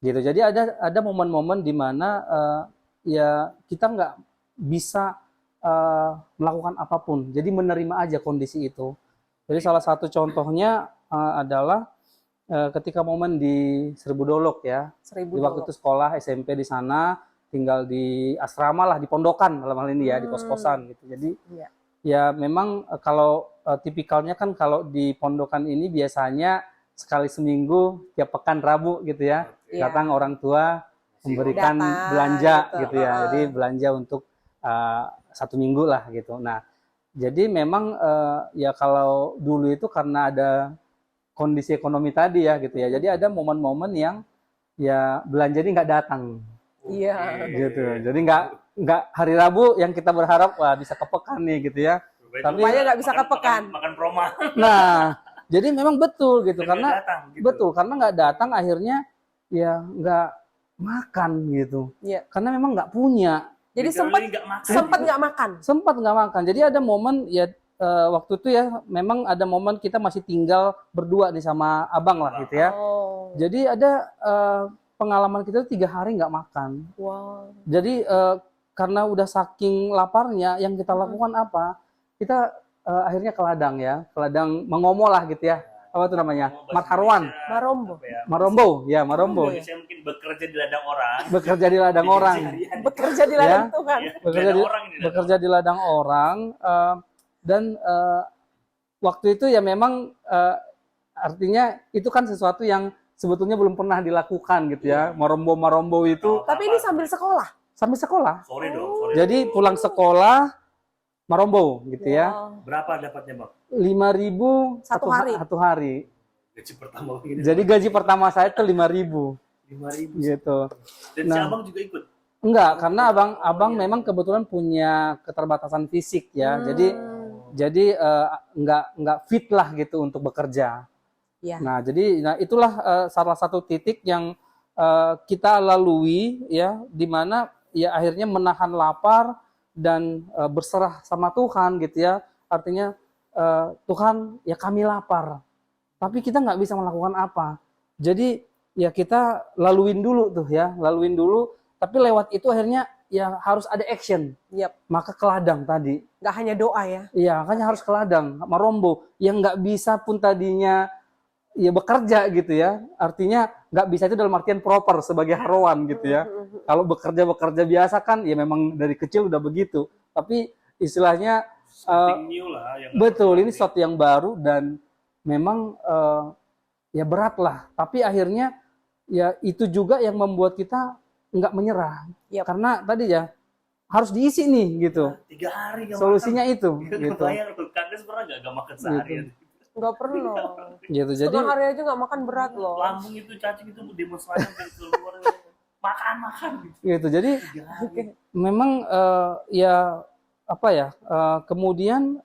Gitu. Jadi ada momen-momen di mana ya kita nggak bisa melakukan apapun. Jadi menerima aja kondisi itu. Jadi salah satu contohnya adalah ketika momen di Seribu Dolok ya. Di waktu itu sekolah SMP di sana, tinggal di asrama lah, di pondokan dalam hal ini ya, di kos-kosan gitu. Jadi ya memang kalau tipikalnya kan kalau di pondokan ini biasanya sekali seminggu tiap pekan Rabu gitu ya, datang orang tua memberikan belanja gitu ya. Jadi belanja untuk 1 minggu lah gitu. Nah, jadi memang ya kalau dulu itu karena ada kondisi ekonomi tadi ya gitu ya. Jadi ada momen-momen yang ya belanja ini nggak datang. Iya. Gitu. Jadi nggak hari Rabu yang kita berharap wah bisa ke pekan nih gitu ya. Tapi nggak bisa ke pekan. Makan proma. Nah, jadi memang betul gitu karena datang, gitu. betul karena nggak datang akhirnya ya nggak makan gitu. Iya. Karena memang nggak punya. Jadi sempat nggak makan. Sempat nggak makan. Jadi ada momen ya waktu itu ya memang ada momen kita masih tinggal berdua nih sama abang lah gitu ya. Jadi ada pengalaman kita 3 hari nggak makan. Wow. Jadi karena udah saking laparnya yang kita lakukan apa? Kita akhirnya ke ladang ya, ke ladang mengomo lah gitu ya. Apa itu namanya? Matharwan. Marombo. Indonesia mungkin bekerja di ladang orang. Bekerja di ladang orang. Bekerja di ladang Tuhan. Bekerja di ladang orang. Dan waktu itu ya memang artinya itu kan sesuatu yang sebetulnya belum pernah dilakukan gitu ya. Marombo itu. Tapi ini sambil sekolah. Sambil sekolah. Sore dong. Jadi pulang sekolah Marombo gitu ya. Berapa dapatnya Bang? 5.000 satu hari. Gaji pertama begini. Jadi gaji pertama saya itu 5.000. 5.000 gitu. Dan si abang juga ikut? Enggak, karena abang memang kebetulan punya keterbatasan fisik ya. Jadi enggak fit lah gitu untuk bekerja. Ya. Nah, jadi itulah salah satu titik yang kita lalui ya, di mana ya akhirnya menahan lapar dan berserah sama Tuhan gitu ya. Artinya Tuhan ya kami lapar, tapi kita nggak bisa melakukan apa. Jadi ya kita laluin dulu, tapi lewat itu akhirnya ya harus ada action. Maka ke ladang tadi. Nggak hanya doa ya? Iya, makanya harus ke ladang, Marombo. Yang nggak bisa pun tadinya ya bekerja gitu ya. Artinya nggak bisa itu dalam artian proper sebagai harawan gitu ya. Kalau bekerja biasa kan ya memang dari kecil udah begitu. Tapi istilahnya new lah, betul, ini sesuatu yang baru dan memang ya berat lah. Tapi akhirnya ya itu juga yang membuat kita nggak menyerah. Karena tadi ya harus diisi nih gitu. 3 hari solusinya makan. Itu gitu. Kades pernah nggak makan sehari? Nggak pernah. Gitu. Jadi setengah hari aja nggak makan berat loh. Lambung itu cacing itu demonstrasi dari keluar makan gitu. Jadi memang ya apa ya kemudian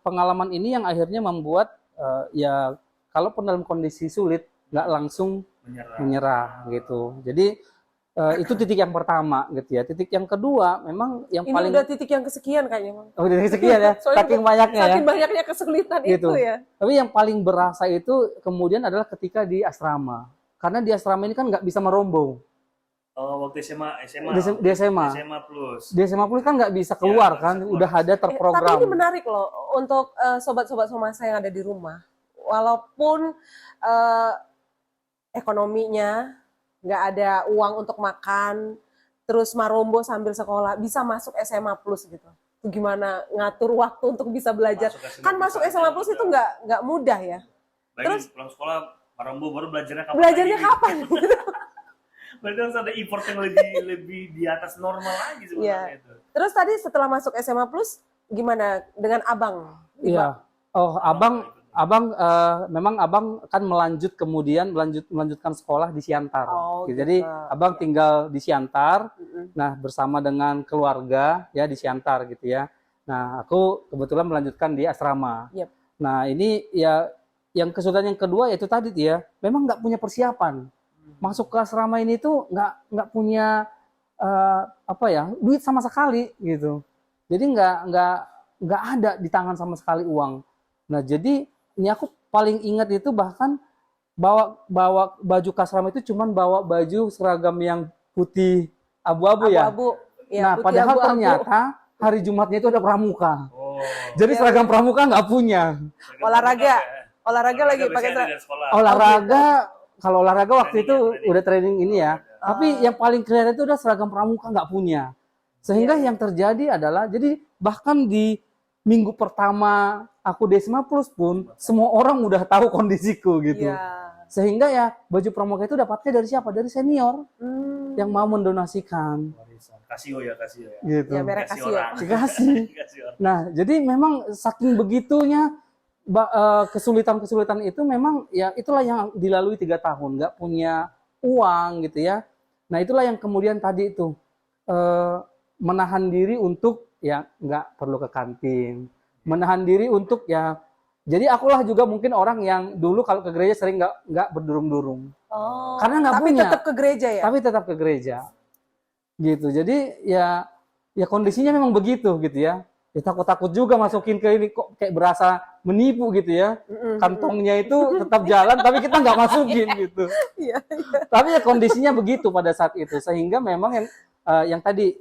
pengalaman ini yang akhirnya membuat ya kalaupun dalam kondisi sulit nggak langsung menyerah gitu. Jadi itu titik yang pertama gitu ya. Titik yang kedua memang yang ini paling udah titik yang kesekian kayaknya Bang. udah kesekian ya. Saking banyaknya ya. Saking banyaknya kesulitan gitu. itu ya. Tapi yang paling berasa itu kemudian adalah ketika di asrama. Karena di asrama ini kan nggak bisa merombong. Waktu SMA. Di SMA. Di SMA Plus kan nggak bisa keluar kan, udah ada terprogram. Tapi ini menarik loh untuk sobat-sobat Somasa yang ada di rumah. Walaupun ekonominya nggak ada uang untuk makan, terus marombo sambil sekolah, bisa masuk SMA Plus gitu. Itu gimana ngatur waktu untuk bisa belajar? Masuk SMA Plus itu nggak mudah ya. Terus pulang sekolah marombo baru belajarnya kapan? Berarti harus ada effort yang lebih di atas normal lagi sebenarnya itu. Terus tadi setelah masuk SMA Plus gimana dengan abang? Iya. Oh, abang memang abang kan melanjutkan sekolah di Siantar. Jadi abang tinggal di Siantar. Nah, bersama dengan keluarga ya di Siantar gitu ya. Nah, aku kebetulan melanjutkan di asrama. Nah, ini ya yang kesulitan yang kedua yaitu tadi ya, memang nggak punya persiapan. Masuk ke asrama ini tuh nggak punya duit sama sekali gitu. Jadi nggak ada di tangan sama sekali uang. Nah jadi ini aku paling ingat itu bahkan bawa baju ke asrama itu cuman bawa baju seragam yang putih abu-abu ya. Abu-abu. Ya, Nah putih padahal abu-abu. ternyata hari Jumatnya itu ada pramuka. Oh. Jadi Iya, seragam pramuka nggak punya. Olahraga. Olahraga lagi biasanya pakai ada dari sekolah. Olahraga, kalau olahraga waktu itu Training. udah training ini ya. Tapi yang paling kelihatan itu udah seragam pramuka nggak punya. Sehingga Iya. yang terjadi adalah, jadi bahkan di minggu pertama aku Desma Plus pun semua orang udah tahu kondisiku gitu. Iya. Sehingga ya baju pramuka itu dapatnya dari siapa? Dari senior yang mau mendonasikan Warisan. Kasio ya. gitu. Ya, merek Kasih Casio. orang. Dikasih. Kasih orang. Nah, jadi memang saking begitunya kesulitan-kesulitan itu memang ya itulah yang dilalui 3 tahun, nggak punya uang gitu ya. Nah, itulah yang kemudian tadi itu menahan diri untuk ya nggak perlu ke kantin, menahan diri untuk ya. Jadi akulah juga mungkin orang yang dulu kalau ke gereja sering nggak berdurung-durung, Oh. karena nggak Tapi punya. tetap ke gereja ya? Tapi tetap ke gereja gitu. Jadi ya kondisinya memang begitu gitu ya. Ya takut-takut juga masukin ke ini kok kayak berasa menipu gitu ya. Kantongnya itu tetap jalan tapi kita nggak masukin gitu. Iya. Tapi ya kondisinya begitu pada saat itu, sehingga memang yang tadi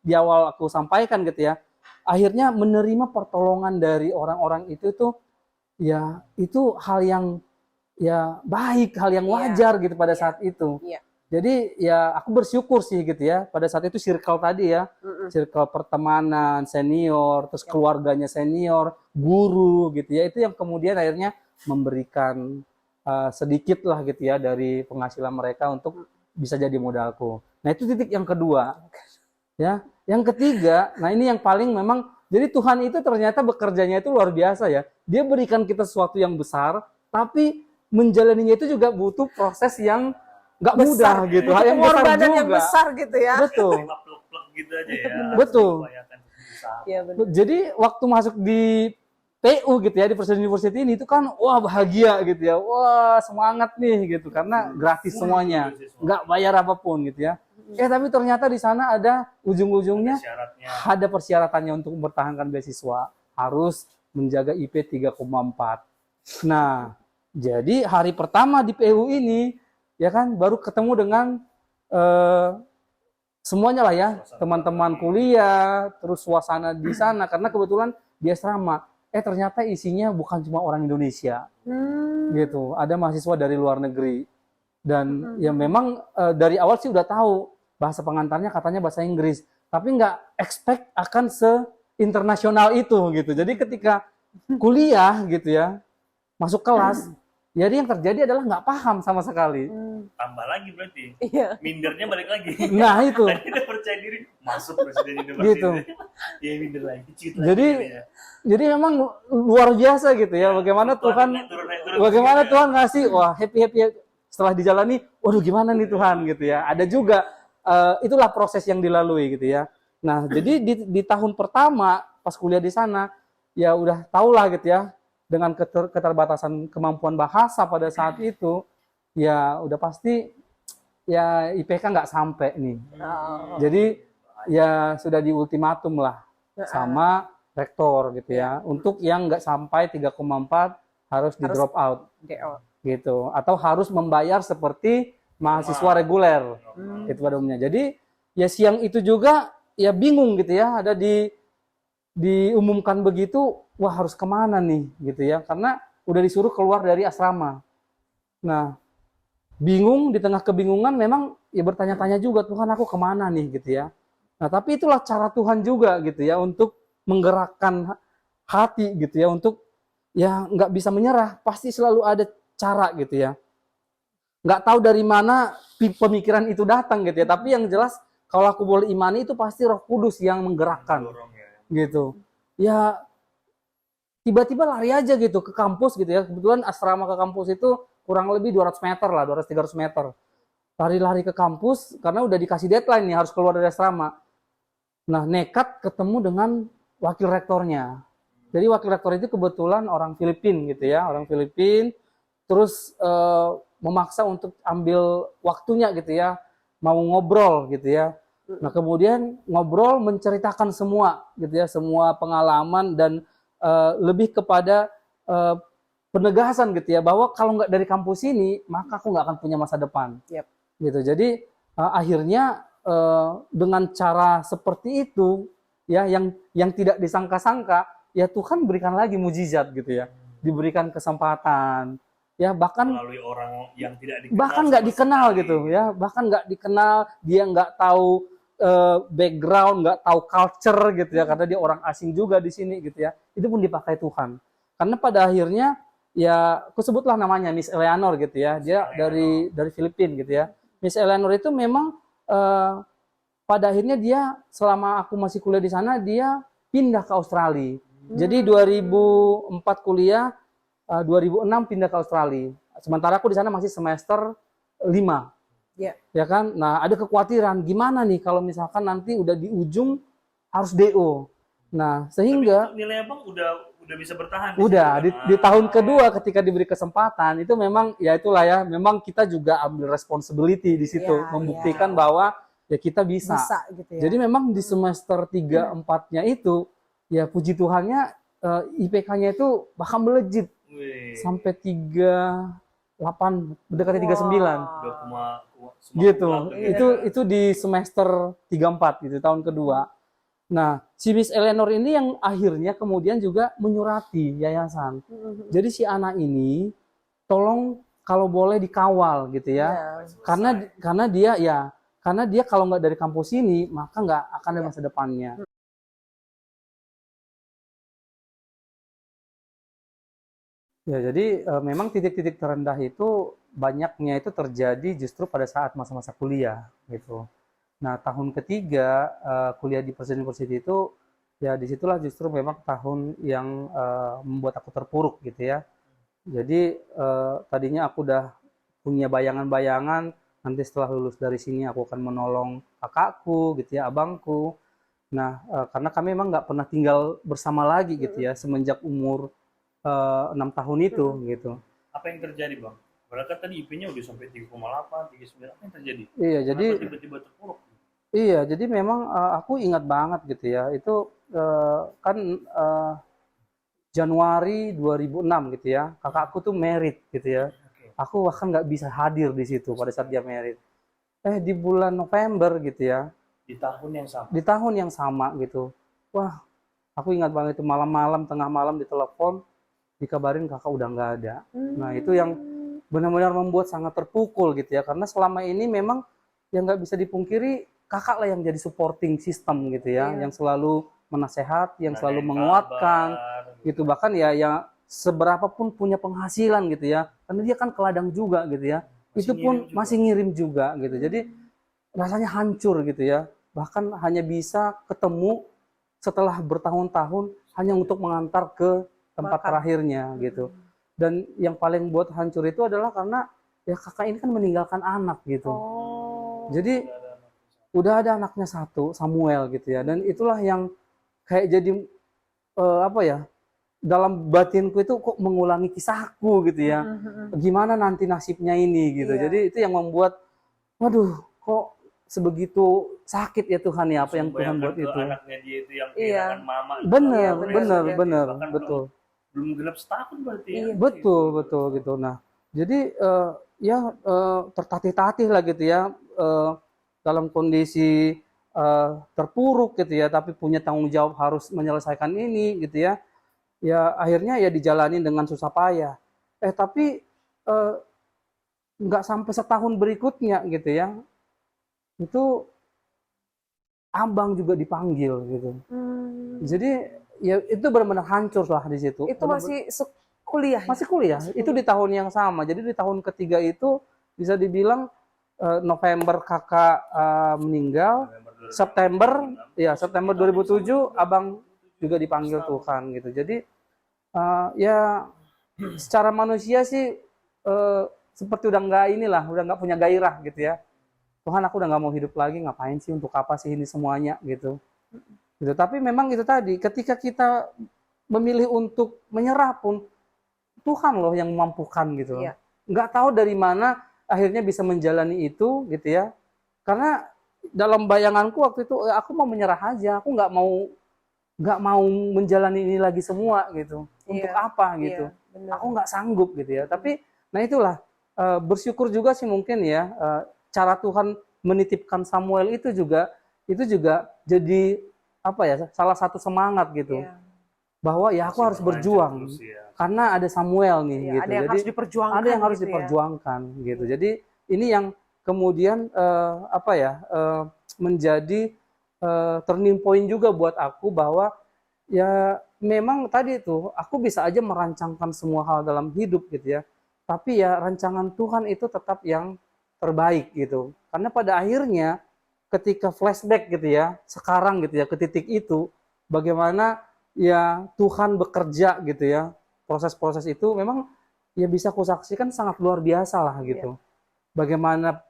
di awal aku sampaikan gitu ya, akhirnya menerima pertolongan dari orang-orang itu tuh ya itu hal yang ya baik, hal yang wajar gitu pada saat itu. Iya. Jadi ya aku bersyukur sih gitu ya, pada saat itu circle tadi ya, circle pertemanan senior, terus keluarganya senior, guru gitu ya, itu yang kemudian akhirnya memberikan sedikit lah gitu ya dari penghasilan mereka untuk bisa jadi modalku. Nah itu titik yang kedua ya. Yang ketiga, nah ini yang paling memang, jadi Tuhan itu ternyata bekerjanya itu luar biasa ya. Dia berikan kita sesuatu yang besar, tapi menjalaninya itu juga butuh proses yang nggak mudah gitu, hal yang besar Pengorbanan juga. yang besar gitu ya. Betul, Terima plek-plek gitu aja ya. Betul. Upayakan berusaha. Iya benar. jadi waktu masuk di PU gitu ya, di Presiden University ini itu kan wah bahagia gitu ya, wah semangat nih gitu, karena gratis semuanya, nggak bayar apapun gitu ya. Tapi ternyata di sana ada ujung-ujungnya, Syaratnya. ada persyaratannya untuk mempertahankan beasiswa, harus menjaga IP 3,4. Nah, jadi hari pertama di PU ini ya kan baru ketemu dengan semuanya lah ya, teman-teman kuliah, terus suasana di sana, karena kebetulan di asrama ternyata isinya bukan cuma orang Indonesia gitu, ada mahasiswa dari luar negeri. Dan ya memang dari awal sih udah tahu bahasa pengantarnya katanya bahasa Inggris, tapi nggak expect akan se-internasional itu gitu. Jadi ketika kuliah gitu ya, masuk kelas, jadi yang terjadi adalah nggak paham sama sekali. Tambah lagi berarti. Iya. Mindernya balik lagi. Nah itu, Tadi udah percaya diri masuk Presiden University. Gitu. Iya minder lagi. Cheat Jadi, lagi ya. jadi memang luar biasa gitu ya, bagaimana Tuhan, Turun. bagaimana Tuhan ngasih, wah happy setelah dijalani, waduh gimana nih Tuhan gitu ya. Ada juga itulah proses yang dilalui gitu ya. Nah jadi di tahun pertama pas kuliah di sana, ya udah tau lah gitu ya, dengan keterbatasan kemampuan bahasa pada saat itu, ya udah pasti ya IPK nggak sampai nih. Oh. Jadi ya sudah di ultimatum lah sama rektor gitu ya. Untuk yang nggak sampai 3,4 harus di drop out DO. gitu. Atau harus membayar seperti mahasiswa reguler. Itu pada umumnya. Jadi ya siang itu juga ya bingung gitu ya. Ada diumumkan begitu, wah harus kemana nih gitu ya, karena udah disuruh keluar dari asrama. Nah bingung, di tengah kebingungan memang ya bertanya-tanya juga, Tuhan aku kemana nih gitu ya. Nah tapi itulah cara Tuhan juga gitu ya, untuk menggerakkan hati gitu ya, untuk ya nggak bisa menyerah, pasti selalu ada cara gitu ya. Nggak tahu dari mana pemikiran itu datang gitu ya, tapi yang jelas kalau aku boleh imani itu pasti Roh Kudus yang menggerakkan gitu. Ya tiba-tiba lari aja gitu ke kampus gitu ya. Kebetulan asrama ke kampus itu kurang lebih 200 meter lah, 200-300 meter. Lari-lari ke kampus karena udah dikasih deadline nih, harus keluar dari asrama. Nah nekat ketemu dengan wakil rektornya. Jadi wakil rektor itu kebetulan orang Filipina gitu ya, orang Filipina, terus memaksa untuk ambil waktunya gitu ya, mau ngobrol gitu ya. Nah kemudian ngobrol menceritakan semua gitu ya, semua pengalaman dan lebih kepada penegasan gitu ya, bahwa kalau nggak dari kampus ini maka aku nggak akan punya masa depan. Yep. Gitu. Jadi akhirnya dengan cara seperti itu ya, yang tidak disangka-sangka, ya Tuhan berikan lagi mujizat gitu ya, diberikan kesempatan ya, bahkan melalui orang yang tidak dikenal, bahkan nggak sama dikenal sekali. gitu ya, bahkan nggak dikenal, dia nggak tahu background, nggak tahu culture gitu ya, karena dia orang asing juga di sini gitu ya, itu pun dipakai Tuhan. Karena pada akhirnya ya, aku sebutlah namanya Miss Eleanor gitu ya, dia dari Filipina gitu ya. Miss Eleanor itu memang pada akhirnya dia selama aku masih kuliah di sana, dia pindah ke Australia. Jadi 2004 kuliah, 2006 pindah ke Australia. Sementara aku di sana masih semester 5. Ya. Ya kan? Nah, ada kekhawatiran gimana nih kalau misalkan nanti udah di ujung harus DO. Nah, sehingga tapi nilai abang udah bisa bertahan. udah di tahun kedua ketika diberi kesempatan itu memang ya itulah ya, memang kita juga ambil responsibility di situ, Ya, membuktikan bahwa ya kita bisa. gitu ya. Jadi memang di semester 3-4-nya itu ya puji Tuhannya IPK-nya itu bahkan melejit sampai 38, mendekati 39 gitu. Itu di semester 3-4 gitu, tahun kedua. Nah, si Miss Eleanor ini yang akhirnya kemudian juga menyurati yayasan. Jadi si anak ini tolong kalau boleh dikawal gitu ya. Karena dia kalau nggak dari kampus ini maka nggak akan ada masa depannya. Ya, jadi memang titik-titik terendah itu banyaknya itu terjadi justru pada saat masa-masa kuliah gitu. Nah, tahun ketiga kuliah di Presiden University itu ya disitulah justru memang tahun yang membuat aku terpuruk gitu ya. Jadi tadinya aku udah punya bayangan-bayangan nanti setelah lulus dari sini aku akan menolong kakakku gitu ya, abangku. Nah, karena kami memang nggak pernah tinggal bersama lagi gitu ya semenjak umur 6 tahun itu gitu. Apa yang terjadi bang? Padahal kan tadi IP-nya udah sampai 3,8, 3,9, apa yang terjadi? Iya, jadi tiba-tiba terpuruk. Iya, jadi memang aku ingat banget gitu ya. Itu kan Januari 2006 gitu ya. Kakakku tuh merit gitu ya. Aku bahkan nggak bisa hadir di situ pada saat dia merit. Di bulan November gitu ya. Di tahun yang sama. Di tahun yang sama gitu. Wah, aku ingat banget itu malam-malam, tengah malam ditelepon, dikabarin kakak udah nggak ada. Nah, itu yang benar-benar membuat sangat terpukul gitu ya. Karena selama ini memang yang nggak bisa dipungkiri, kakak lah yang jadi supporting system gitu ya, yang selalu menasehat, yang selalu menguatkan gitu. Bahkan ya seberapa pun punya penghasilan gitu ya, karena dia kan ke ladang juga gitu ya, itu pun masih ngirim juga gitu. Jadi rasanya hancur gitu ya, bahkan hanya bisa ketemu setelah bertahun-tahun hanya untuk mengantar ke tempat terakhirnya gitu. Dan yang paling buat hancur itu adalah karena ya kakak ini kan meninggalkan anak gitu. Jadi udah ada anaknya satu, Samuel gitu ya, dan itulah yang kayak jadi apa ya, dalam batinku itu kok mengulangi kisahku gitu ya, gimana nanti nasibnya ini gitu. Jadi itu yang membuat, waduh, kok sebegitu sakit ya Tuhan ya, apa yang Tuhan buat itu. Anaknya dia itu yang kehilangan mama. Bener, betul. Belum genap setahun berarti ya. Betul gitu. Nah, jadi tertatih-tatih lah gitu ya, dalam kondisi terpuruk gitu ya, tapi punya tanggung jawab harus menyelesaikan ini gitu ya. Ya akhirnya ya dijalani dengan susah payah. Tapi nggak sampai setahun berikutnya gitu ya, itu abang juga dipanggil gitu. Jadi ya itu benar-benar hancur lah di situ. Itu masih kuliah. Masih kuliah. Itu di tahun yang sama. Jadi di tahun ketiga itu bisa dibilang November kakak meninggal, September 2007 abang juga dipanggil Tuhan gitu. Jadi ya secara manusia sih seperti udah nggak punya gairah gitu ya. Tuhan, aku udah nggak mau hidup lagi, ngapain sih, untuk apa sih ini semuanya gitu. Tapi memang itu tadi, ketika kita memilih untuk menyerah pun Tuhan loh yang memampukan gitu. Iya. Nggak tahu dari mana akhirnya bisa menjalani itu gitu ya. Karena dalam bayanganku waktu itu aku mau menyerah aja, aku nggak mau menjalani ini lagi semua gitu. Untuk Iya. apa gitu? Iya, benar. Aku nggak sanggup gitu ya. Tapi nah itulah bersyukur juga sih mungkin ya cara Tuhan menitipkan Samuel itu juga jadi apa ya salah satu semangat gitu Iya. bahwa ya aku Masih harus berlanjut berjuang terus ya. karena ada Samuel nih Iya, gitu. ada yang Jadi harus diperjuangkan ada yang harus gitu ya. diperjuangkan gitu. Jadi ini yang kemudian apa ya menjadi turning point juga buat aku bahwa ya memang tadi itu aku bisa aja merancangkan semua hal dalam hidup gitu ya. Tapi ya rancangan Tuhan itu tetap yang terbaik gitu. Karena pada akhirnya ketika flashback gitu ya, sekarang gitu ya ke titik itu bagaimana ya Tuhan bekerja gitu ya. Proses-proses itu memang ya bisa kusaksikan sangat luar biasa lah gitu. Bagaimana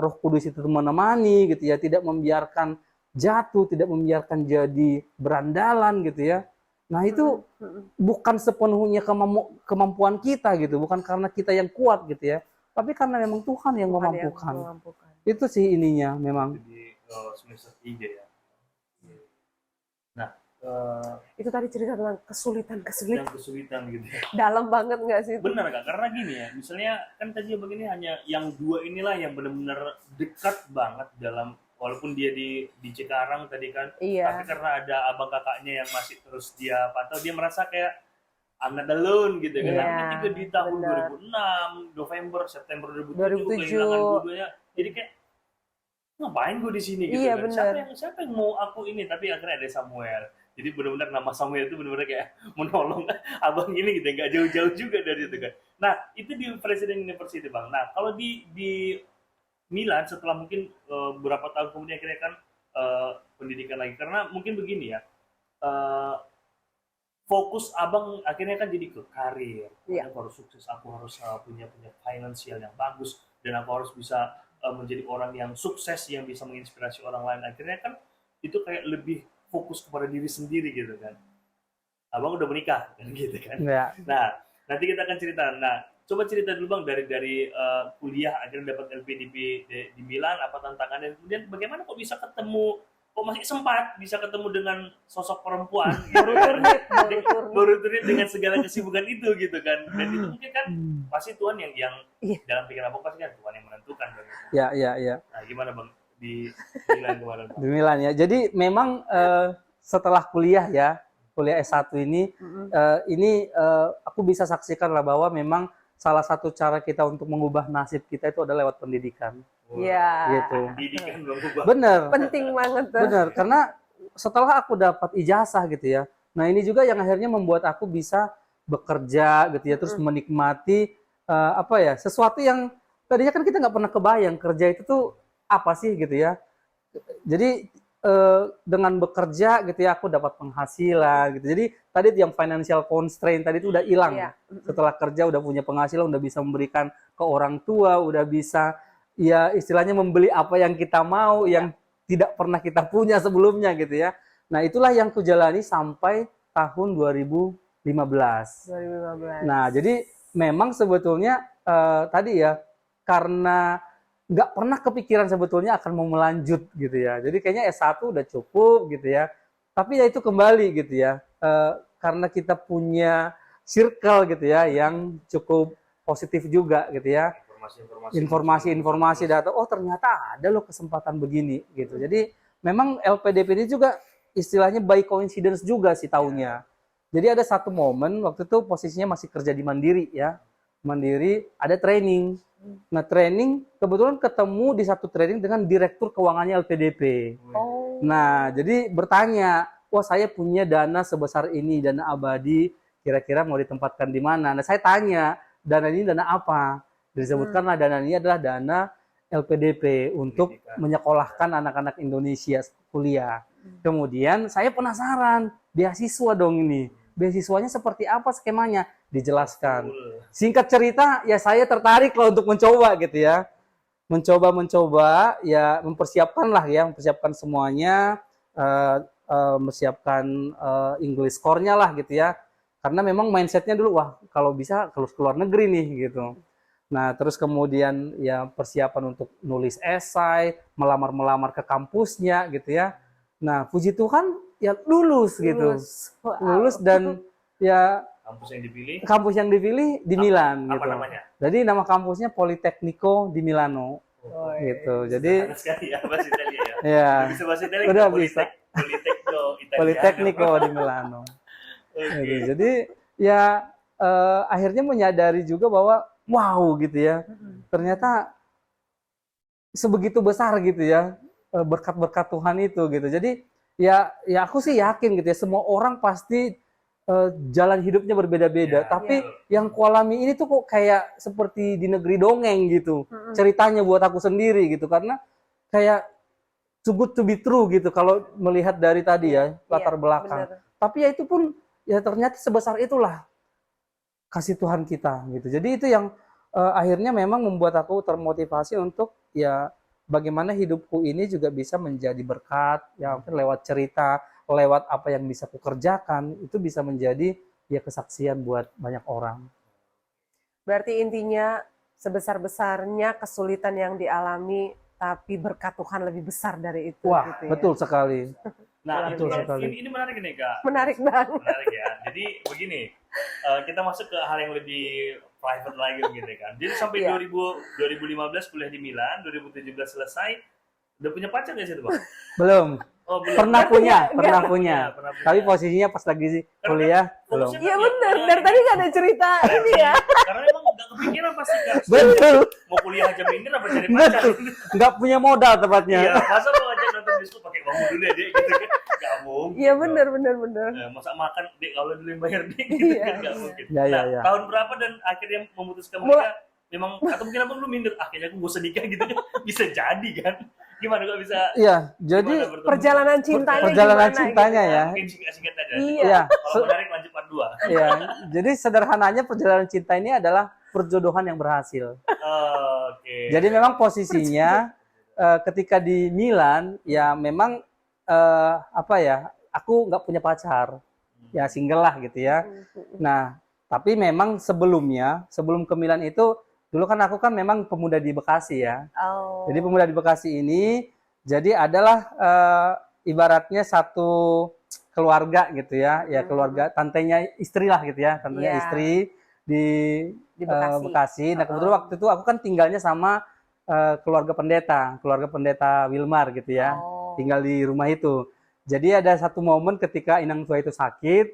Roh Kudus itu menemani gitu ya, tidak membiarkan jatuh, tidak membiarkan jadi berandalan gitu ya. Nah itu bukan sepenuhnya kemampuan kita gitu, bukan karena kita yang kuat gitu ya, tapi karena memang Tuhan yang Tuhan yang memampukan. memampukan. Itu sih ininya memang. Jadi semester 3 ya. Nah, Itu tadi cerita tentang kesulitan-kesulitan. yang kesulitan gitu ya. Dalam banget nggak sih? itu? Benar Kak, karena gini ya, misalnya kan tadi begini hanya yang dua inilah yang benar-benar dekat banget dalam walaupun dia di Cikarang tadi kan, Iya. tapi karena ada abang kakaknya yang masih terus dia pantau, dia merasa kayak I'm not alone gitu kan. Iya, Tapi ketika di tahun benar. 2006, November, September 2007, 2007. kehilangan dua-duanya, jadi kayak ngapain gue di sini gitu Iya, kan? benar. Siapa yang mau aku ini? Tapi akhirnya ada Samuel. Jadi benar-benar nama Samuel itu benar-benar kayak menolong abang ini gitu, nggak jauh-jauh juga dari itu kan. Nah itu di Presiden University Bang. Nah kalau di Milan setelah mungkin beberapa tahun kemudian akhirnya kan pendidikan lagi karena mungkin begini ya. Fokus abang akhirnya kan jadi ke karir. Iya. Aku harus sukses, aku harus punya finansial yang bagus dan aku harus bisa menjadi orang yang sukses yang bisa menginspirasi orang lain. Akhirnya kan itu kayak lebih fokus kepada diri sendiri gitu kan. Abang udah menikah kan gitu kan. Ya. Nah, nanti kita akan cerita. Nah, coba cerita dulu Bang dari kuliah akhirnya dapat LPDP di Milan apa tantangannya. Kemudian bagaimana kok bisa ketemu masih sempat bisa ketemu dengan sosok perempuan gitu kan. baru turnip dengan segala kesibukan itu gitu kan. Dan itu mungkin kan pasti Tuhan yang Iya. dalam pikiran Abang pasti kan Tuhan yang menentukan Bang. Ya. Nah, gimana Bang di Milan kemarin Bang? Di Milan ya. Jadi memang setelah kuliah ya, kuliah S1 ini, aku bisa saksikan lah bahwa memang salah satu cara kita untuk mengubah nasib kita itu adalah lewat pendidikan. Iya. Gitu. Pendidikan mengubah. Bener, Penting banget tuh. bener. Karena setelah aku dapat ijazah gitu ya, nah ini juga yang akhirnya membuat aku bisa bekerja gitu ya, terus menikmati apa ya, sesuatu yang tadinya kan kita nggak pernah kebayang kerja itu tuh apa sih gitu ya. Jadi dengan bekerja gitu ya aku dapat penghasilan gitu. Jadi tadi yang financial constraint tadi itu udah hilang. Iya. Setelah kerja udah punya penghasilan, udah bisa memberikan ke orang tua, udah bisa ya istilahnya membeli apa yang kita mau yang tidak pernah kita punya sebelumnya gitu ya. Nah, itulah yang kujalani sampai tahun 2015. 2015. Nah, jadi memang sebetulnya tadi ya karena nggak pernah kepikiran sebetulnya akan mau melanjut gitu ya. Jadi kayaknya S1 udah cukup gitu ya. Tapi ya itu kembali gitu ya. Karena kita punya circle gitu ya yang cukup positif juga gitu ya. Informasi data, oh ternyata ada loh kesempatan begini gitu. Jadi memang LPDP ini juga istilahnya by coincidence juga sih tahunnya. Jadi ada satu momen waktu itu posisinya masih kerja di Mandiri ya. Mandiri ada training. Nah training kebetulan ketemu di satu training dengan direktur keuangannya LPDP. Oh. Nah jadi bertanya, wah saya punya dana sebesar ini, dana abadi, kira-kira mau ditempatkan di mana? Nah saya tanya, dana ini dana apa? Disebutkanlah dana ini adalah dana LPDP untuk menyekolahkan anak-anak Indonesia kuliah. Kemudian saya penasaran, beasiswa dong ini. Beasiswanya seperti apa skemanya? Dijelaskan. Singkat cerita, ya saya tertarik lah untuk mencoba gitu ya. Mencoba, ya mempersiapkan semuanya, mempersiapkan English score-nya lah gitu ya. Karena memang mindsetnya dulu, wah kalau bisa keluar negeri nih gitu. Nah terus kemudian ya persiapan untuk nulis esai, melamar ke kampusnya gitu ya. Nah puji Tuhan ya lulus gitu, Wow. lulus dan ya kampus yang dipilih di Milan Apa gitu. namanya? Jadi nama kampusnya Politecnico di Milano gitu. Jadi Sederhana sekali ya bahasa Italia ya. ya Udah bisa bahasa Italia udah nggak? bisa. Politecnico Italiano. Politecnico di Milano. Oke. Gitu. Jadi ya akhirnya menyadari juga bahwa wow gitu ya. Ternyata sebegitu besar gitu ya berkat-berkat Tuhan itu gitu. Jadi ya aku sih yakin gitu ya semua orang pasti jalan hidupnya berbeda-beda. Ya, Tapi ya. yang kualami ini tuh kok kayak seperti di negeri dongeng gitu. Ceritanya buat aku sendiri gitu karena kayak too good to be true gitu kalau melihat dari tadi ya latar belakang. Bener. Tapi ya itu pun ya ternyata sebesar itulah kasih Tuhan kita gitu. Jadi itu yang akhirnya memang membuat aku termotivasi untuk ya bagaimana hidupku ini juga bisa menjadi berkat ya mungkin lewat cerita, lewat apa yang bisa kukerjakan itu bisa menjadi ya kesaksian buat banyak orang. Berarti intinya sebesar-besarnya kesulitan yang dialami, tapi berkat Tuhan lebih besar dari itu. Wah, gitu ya. betul sekali. Nah, Betul sekali. ini menarik nih Kak. Menarik banget. Menarik ya. Jadi begini, kita masuk ke hal yang lebih private lagi gitu kan. Jadi sampai Iya. 2015 kuliah di Milan, 2017 selesai. Udah punya pacar nggak sih itu Bang? Belum. Oh, belum. Pernah punya. Pernah Tapi posisinya pas lagi kuliah belum. fokusnya Iya kan bener, ya, dari tadi nggak ada cerita ini ya. Karena emang nggak kepikiran pasti Kak. Betul. Mau kuliah aja minder apa jadi pacar? Betul. Nggak punya modal tepatnya. Iya, masa mau ngajak nonton bioskop pakai kamu dulu ya Dek gitu kan? Nggak mungkin. Iya bener. Masa makan Dek kalau dulu yang bayar Dek gitu Iya, kan nggak iya. mungkin. Ya, ya, Nah, ya. tahun berapa dan akhirnya memutuskan menikah? Memang atau mungkin abang lu minder akhirnya aku gak usah nikah gitu kan? Bisa jadi kan? Gimana kok bisa? Iya, jadi gimana bertemu? Perjalanan cintanya perjalanan gimana cintanya gitu? ya. Mungkin singkat-singkat aja. Iya. Iya, Kalau menarik lanjut part 2. iya. Jadi sederhananya perjalanan cinta ini adalah perjodohan yang berhasil. Oke. Jadi memang posisinya ketika di Milan ya memang apa ya, aku nggak punya pacar, ya single lah gitu ya. Nah, tapi memang sebelum ke Milan itu dulu kan aku kan memang pemuda di Bekasi ya. Oh. Jadi pemuda di Bekasi ini jadi adalah ibaratnya satu keluarga gitu ya, ya keluarga tantenya istri lah gitu ya, tantenya Iya. istri di Di Bekasi. Bekasi. Nah kebetulan waktu itu aku kan tinggalnya sama keluarga pendeta Wilmar gitu ya, Oh. tinggal di rumah itu. Jadi ada satu momen ketika inang tua itu sakit,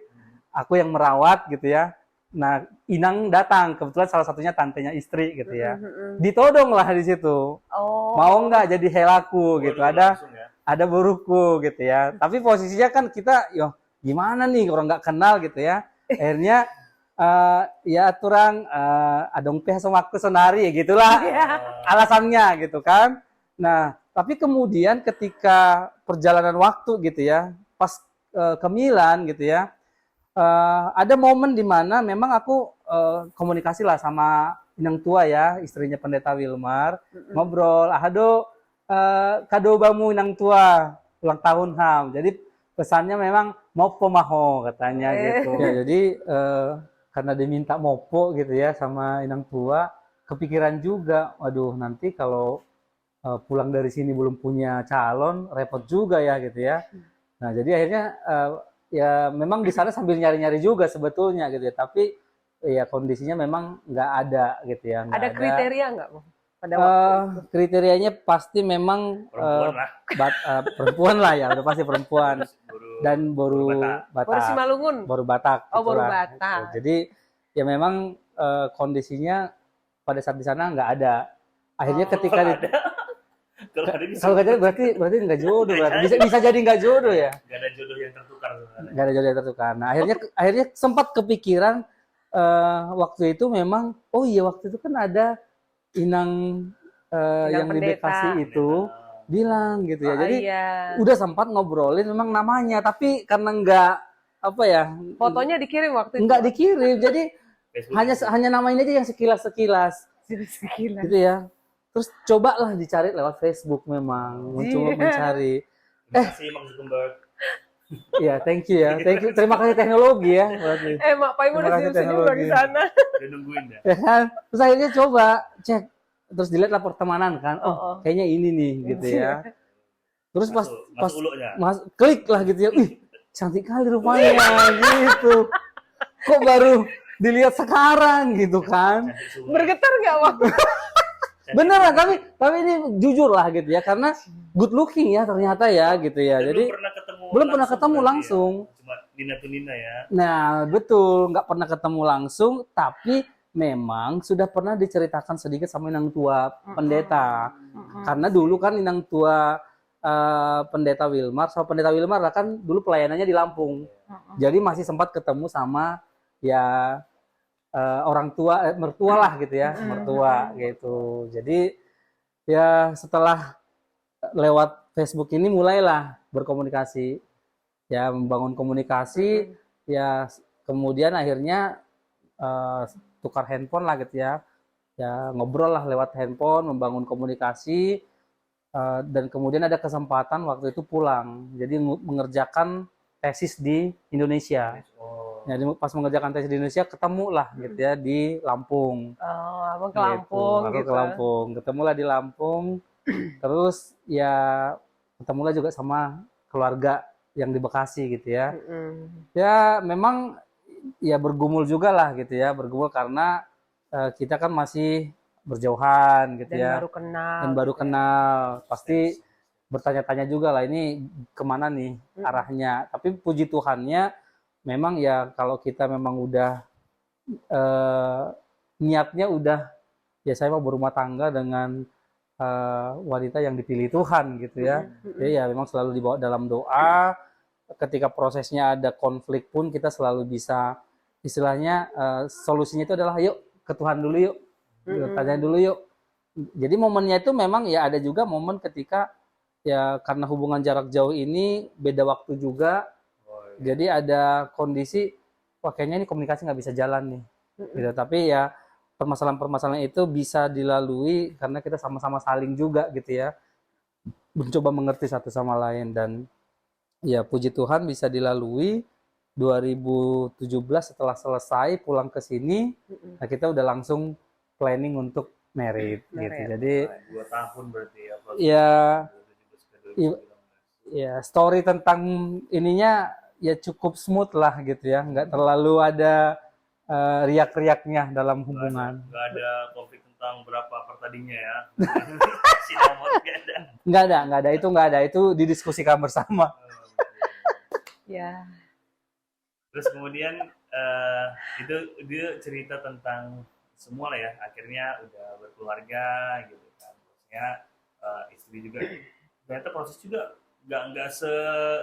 aku yang merawat gitu ya. Nah, Inang datang, kebetulan salah satunya tantenya istri gitu ya. Ditodong lah di situ. Oh. Mau nggak jadi helaku gitu. Waduh, langsung ya. Ada buruku gitu ya. Tapi posisinya kan kita, yo gimana nih orang nggak kenal gitu ya. Akhirnya ya turang adong peh sama aku sonari ya gitulah alasannya gitu kan. Nah, tapi kemudian ketika perjalanan waktu gitu ya, pas ke Milan gitu ya. Ada momen di mana memang aku komunikasi lah sama inang tua ya, istrinya pendeta Wilmar, ngobrol, aduh kado bamu inang tua ulang tahun ham. Jadi pesannya memang mopo maho katanya gitu. Ya, jadi karena diminta mopo gitu ya sama inang tua, kepikiran juga, waduh nanti kalau pulang dari sini belum punya calon, repot juga ya gitu ya. Nah jadi akhirnya ya memang di sana sambil nyari-nyari juga sebetulnya gitu ya, tapi ya kondisinya memang nggak ada gitu ya. Ada kriteria nggak Bang? Pada waktu itu? Kriterianya pasti memang Perempuan lah. perempuan lah ya, udah pasti perempuan dan baru Baru Batak, Simalungun. baru Batak. Oh, baru gitulah, Batak. gitu. Jadi ya memang kondisinya pada saat di sana nggak ada. Akhirnya ketika Kalau ada bisa. kalau nggak ada berarti nggak jodoh, berarti bisa jadi nggak jodoh ya. Gak ada jodoh yang tertukar sebenarnya. Gak ada jodoh yang tertukar. Nah akhirnya sempat kepikiran waktu itu memang oh iya waktu itu kan ada inang yang di pendeta. Bekasi itu bilang gitu ya. Oh, Jadi iya. udah sempat ngobrolin memang namanya, tapi karena nggak apa ya Fotonya dikirim waktu itu. nggak dikirim, jadi Facebook. hanya namain aja yang sekilas Sekilas. gitu ya. Terus cobalah dicari lewat Facebook memang, mencoba mencari. Terima kasih Bang Zuckerberg. Ya, thank you ya. Thank you. Terima kasih teknologi ya. Berarti. Mak Pai udah Terima kasih senyum-senyum loh di teknologi. sana. Udah nungguin ya. Ya kan? Terus akhirnya coba cek. Terus dilihat lah pertemanan kan. Oh. Oh, kayaknya ini nih gitu ya. Terus pas Masuk ulunya. klik lah gitu ya. Ih, cantik kali rupanya gitu. Kok baru dilihat sekarang gitu kan? Cantik semua. Bergetar nggak waktu? Cantik Beneran, semua. tapi ini jujur lah gitu ya, karena good looking ya ternyata ya gitu ya. Dan Jadi belum pernah ketemu berarti langsung. Ya. Cuma Nina tuh Nina ya. Nah betul, nggak pernah ketemu langsung, tapi memang sudah pernah diceritakan sedikit sama inang tua pendeta. Karena dulu kan inang tua pendeta Wilmar sama pendeta Wilmar lah kan dulu pelayanannya di Lampung. Jadi masih sempat ketemu sama ya orang tua, mertua lah gitu ya, mertua gitu. Jadi ya setelah lewat Facebook ini mulailah berkomunikasi, ya membangun komunikasi, ya kemudian akhirnya tukar handphone lah gitu ya, ya ngobrol lah lewat handphone, membangun komunikasi, dan kemudian ada kesempatan waktu itu pulang, jadi mengerjakan tesis di Indonesia. Oh. Jadi pas mengerjakan tesis di Indonesia ketemu lah gitu ya di Lampung. Oh, abang ke Gitu. Lampung Aku gitu. ke Lampung, ketemulah di Lampung. Terus ya ketemulah juga sama keluarga yang di Bekasi gitu ya. Ya memang ya bergumul juga lah gitu ya, bergumul karena kita kan masih berjauhan gitu Dan ya. baru kenal. Dan baru gitu ya. kenal, pasti bertanya-tanya juga lah ini kemana nih arahnya. Tapi puji Tuhannya memang ya kalau kita memang udah niatnya udah ya saya mau berumah tangga dengan wanita yang dipilih Tuhan gitu ya. Jadi ya memang selalu dibawa dalam doa. Ketika prosesnya ada konflik pun kita selalu bisa istilahnya solusinya itu adalah yuk ke Tuhan dulu yuk. Tanya dulu yuk. Jadi momennya itu memang ya ada juga momen ketika ya karena hubungan jarak jauh ini beda waktu juga. Jadi ada kondisi wah kayaknya ini komunikasi nggak bisa jalan nih. Gitu. Tapi ya permasalahan-permasalahan itu bisa dilalui karena kita sama-sama saling juga gitu ya. Mencoba mengerti satu sama lain dan ya puji Tuhan bisa dilalui 2017 setelah selesai pulang ke sini, nah kita udah langsung planning untuk married gitu. Jadi 2 tahun berarti ya. ya 2017 ke 2019. ya story tentang ininya ya cukup smooth lah gitu ya, nggak terlalu ada riak-riaknya dalam hubungan. Nggak ada konflik tentang berapa pertadinya ya. Sinamon Nggak ada itu nggak ada itu didiskusikan bersama. Ya. Terus kemudian itu dia cerita tentang semua lah ya. Akhirnya udah berkeluarga gitu kan. Terusnya istri juga. Ternyata proses juga nggak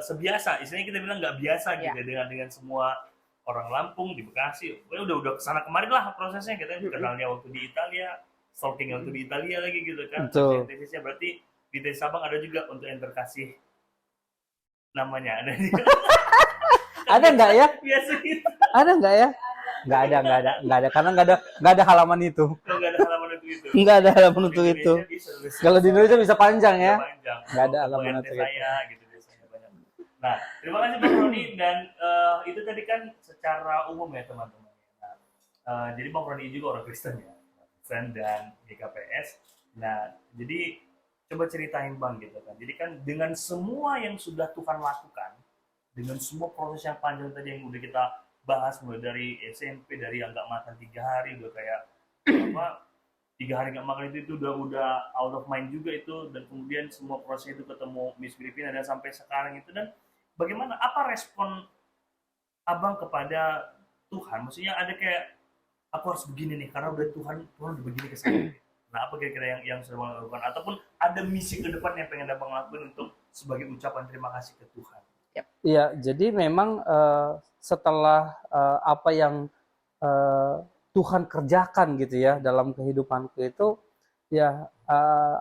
sebiasa. Istilahnya kita bilang nggak biasa gitu dengan semua orang Lampung di Bekasi. Udah kesana kemarin lah prosesnya. Kita kenalnya waktu di Italia, stalking waktu di Italia lagi gitu kan. Betul. Tesisnya berarti di tesis abang ada juga untuk yang terkasih namanya ada. Ada nggak ya? Biasa gitu. Ada nggak ya? Nggak ada karena nggak ada halaman itu. Kalau nggak ada halaman untuk itu. Nggak ada halaman untuk Di itu. Indonesia bisa tulis. Kalau di Indonesia bisa panjang ya. Panjang. Nggak ada Kalau halaman RT untuk itu. saya gitu biasanya banyak. Nah, terima kasih Bang Roni dan itu tadi kan secara umum ya teman-teman. Nah, jadi Bang Roni juga orang Kristen ya, Kristen dan GKPS. Nah, jadi coba ceritain Bang gitu kan. Jadi kan dengan semua yang sudah Tuhan lakukan, dengan semua proses yang panjang tadi yang udah kita bahas mulai dari SMP dari yang nggak makan 3 hari udah kayak apa 3 hari nggak makan itu udah out of mind juga itu dan kemudian semua proses itu ketemu Miss Filipina dan sampai sekarang itu dan bagaimana apa respon abang kepada Tuhan maksudnya ada kayak aku harus begini nih karena udah Tuhan udah begini ke saya. Nah apa kira-kira yang sudah abang lakukan ataupun ada misi ke depan yang pengen abang lakukan untuk sebagai ucapan terima kasih ke Tuhan. Iya, jadi memang setelah apa yang Tuhan kerjakan gitu ya dalam kehidupanku itu, ya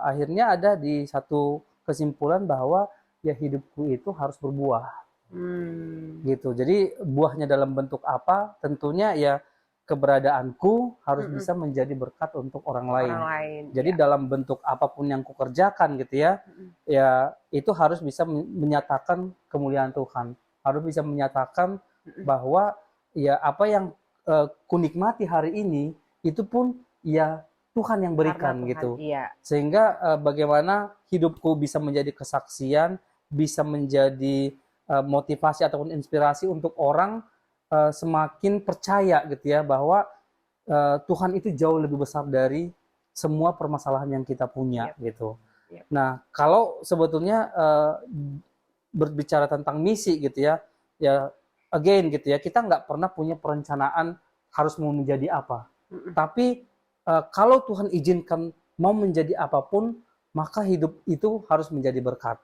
akhirnya ada di satu kesimpulan bahwa ya hidupku itu harus berbuah, gitu. Jadi buahnya dalam bentuk apa? Tentunya ya keberadaanku harus bisa menjadi berkat untuk orang lain. Jadi dalam bentuk apapun yang kukerjakan gitu ya, ya itu harus bisa menyatakan kemuliaan Tuhan. harus bisa menyatakan bahwa ya apa yang kunikmati hari ini itu pun ya Tuhan yang berikan Karena Tuhan, gitu. iya. Sehingga bagaimana hidupku bisa menjadi kesaksian, bisa menjadi motivasi ataupun inspirasi untuk orang semakin percaya gitu ya bahwa Tuhan itu jauh lebih besar dari semua permasalahan yang kita punya gitu. Yep. Nah, kalau sebetulnya berbicara tentang misi gitu ya, ya again gitu ya, kita nggak pernah punya perencanaan harus mau menjadi apa. Tapi kalau Tuhan izinkan mau menjadi apapun, maka hidup itu harus menjadi berkat.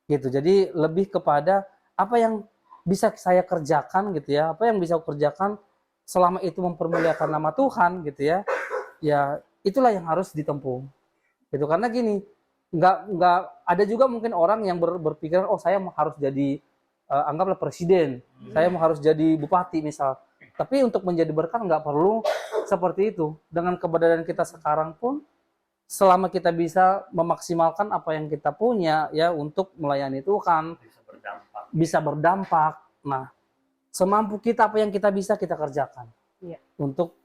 Gitu. Jadi lebih kepada apa yang bisa saya kerjakan gitu ya, apa yang bisa aku kerjakan selama itu mempermuliakan nama Tuhan gitu ya, ya itulah yang harus ditempuh. Gitu. Karena gini, nggak ada juga mungkin orang yang berpikiran oh saya harus jadi anggaplah presiden, saya harus jadi bupati misal. Tapi untuk menjadi berkat nggak perlu seperti itu. Dengan keberadaan kita sekarang pun, selama kita bisa memaksimalkan apa yang kita punya ya untuk melayani Tuhan, bisa berdampak. Nah, semampu kita apa yang kita bisa kita kerjakan untuk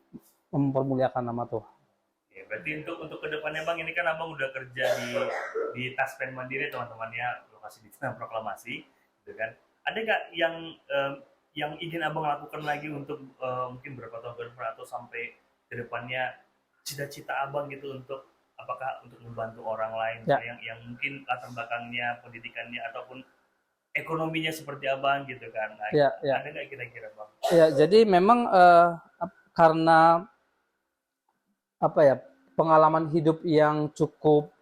mempermuliakan nama Tuhan. Oke, berarti untuk kedepannya Bang, ini kan Abang udah kerja di Taspen Mandiri teman-teman ya, lokasi di Proklamasi, gitu kan? Ada nggak yang ingin Abang lakukan lagi untuk mungkin berapa tahun ke depan atau sampai kedepannya cita-cita Abang gitu untuk apakah untuk membantu orang lain yang mungkin latar belakangnya, pendidikannya ataupun ekonominya seperti Abang gitu kan? Nah, ada nggak kira-kira Bang? Ya, jadi memang karena apa ya pengalaman hidup yang cukup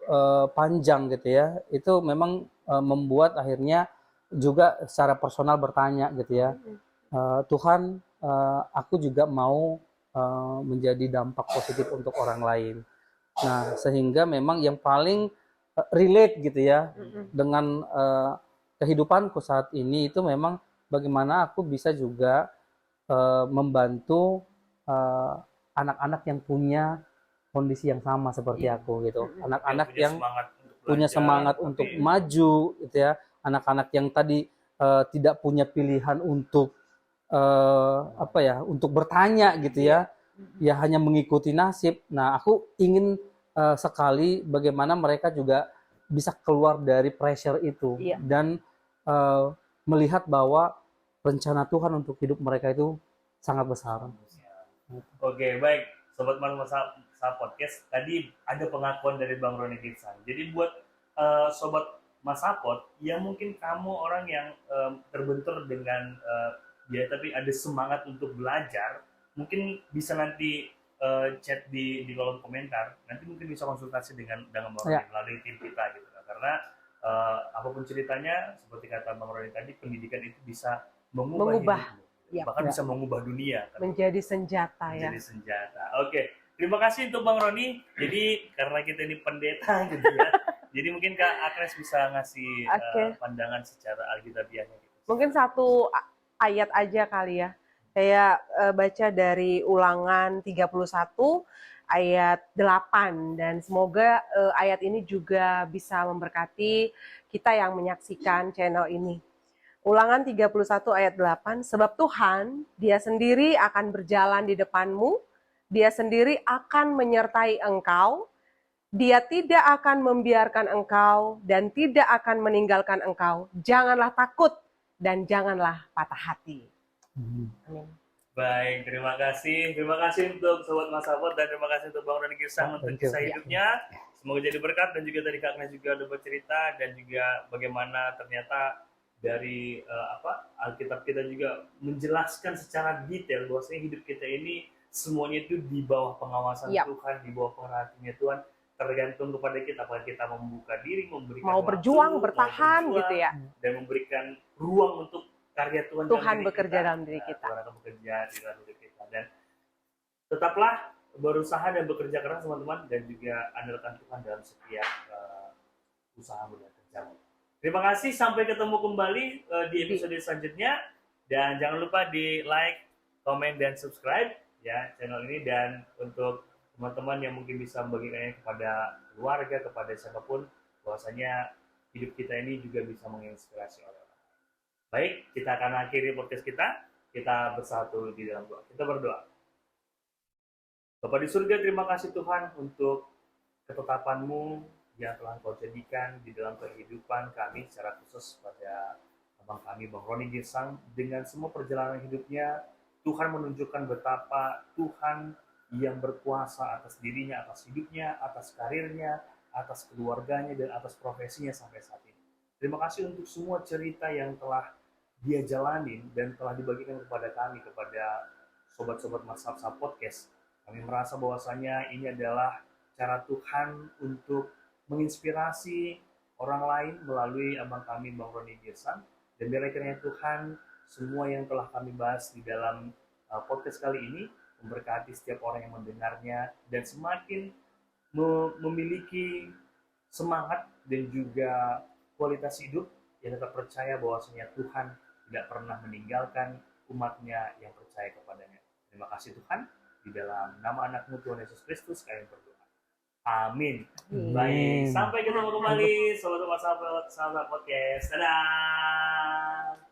panjang gitu ya, itu memang membuat akhirnya juga secara personal bertanya gitu ya, Tuhan, aku juga mau menjadi dampak positif untuk orang lain. Nah, sehingga memang yang paling relate gitu ya dengan kehidupanku saat ini itu memang bagaimana aku bisa juga membantu anak-anak yang punya kondisi yang sama seperti aku gitu. Anak-anak yang punya semangat untuk maju gitu ya. Anak-anak yang tadi tidak punya pilihan untuk apa ya, untuk bertanya gitu ya. Ya hanya mengikuti nasib. Nah, aku ingin sekali bagaimana mereka juga bisa keluar dari pressure itu dan melihat bahwa rencana Tuhan untuk hidup mereka itu sangat besar. Oke, baik. Sobat Masa Podcast, tadi ada pengakuan dari Bang Roni Gibson. Jadi buat Sobat Masapot, yang mungkin kamu orang yang terbentur dengan tapi ada semangat untuk belajar, mungkin bisa nanti chat di kolom komentar. Nanti mungkin bisa konsultasi dengan Bang Roni melalui tim kita gitu. Karena apapun ceritanya, seperti kata Bang Roni tadi, pendidikan itu bisa mengubah hidupmu. Bahkan bisa mengubah dunia kan? Menjadi senjata. Oke, terima kasih untuk Bang Roni. Jadi karena kita ini pendeta gitu ya, jadi mungkin Kak Agnes bisa ngasih pandangan secara alkitabiahnya gitu. Mungkin satu ayat aja kali ya. Saya baca dari Ulangan 31 ayat 8 dan semoga ayat ini juga bisa memberkati kita yang menyaksikan channel ini. Ulangan 31 ayat 8, sebab Tuhan, Dia sendiri akan berjalan di depanmu, Dia sendiri akan menyertai engkau, Dia tidak akan membiarkan engkau dan tidak akan meninggalkan engkau. Janganlah takut dan janganlah patah hati. Amin. Baik, terima kasih. Terima kasih untuk Sobat Masapot dan terima kasih untuk Bang Roni Girsang untuk kisah hidupnya. Semoga jadi berkat dan juga tadi Kak Agnes juga udah bercerita dan juga bagaimana ternyata dari Alkitab kita juga menjelaskan secara detail bahwasanya hidup kita ini semuanya itu di bawah pengawasan Tuhan, di bawah perhatiannya Tuhan, tergantung kepada kita apakah kita membuka diri, memberikan mau berjuang, bertahan gitu ya, dan memberikan ruang untuk karya Tuhan bekerja dalam diri kita. Tuhan akan bekerja di dalam diri kita dan tetaplah berusaha dan bekerja keras teman-teman dan juga andalkan Tuhan dalam setiap usahamu dan kerjamu. Terima kasih, sampai ketemu kembali di episode selanjutnya dan jangan lupa di like, komen dan subscribe ya channel ini, dan untuk teman-teman yang mungkin bisa membagikannya kepada keluarga, kepada siapapun, bahwasanya hidup kita ini juga bisa menginspirasi orang. Baik, kita akan akhiri podcast kita. Kita bersatu di dalam doa. Kita berdoa. Bapa di surga, terima kasih Tuhan untuk ketetapan-Mu yang telah Engkau jadikan di dalam kehidupan kami, secara khusus pada abang kami, Bang Roni Girsang. Dengan semua perjalanan hidupnya, Tuhan menunjukkan betapa Tuhan yang berkuasa atas dirinya, atas hidupnya, atas karirnya, atas keluarganya, dan atas profesinya sampai saat ini. Terima kasih untuk semua cerita yang telah dia jalanin dan telah dibagikan kepada kami, kepada sobat-sobat Marsapsa Podcast. Kami merasa bahwasanya ini adalah cara Tuhan untuk menginspirasi orang lain melalui abang kami, Bang Roni Girsang. Dan biarlah kiranya Tuhan, semua yang telah kami bahas di dalam podcast kali ini memberkati setiap orang yang mendengarnya dan semakin memiliki semangat dan juga kualitas hidup yang tetap percaya bahwasanya Tuhan tidak pernah meninggalkan umatnya yang percaya kepadanya. Terima kasih Tuhan. Di dalam nama anakmu Tuhan Yesus Kristus kami berdoa. Amin. Baik, sampai ketemu kembali sobat-sobat sahabat podcast. Dadah.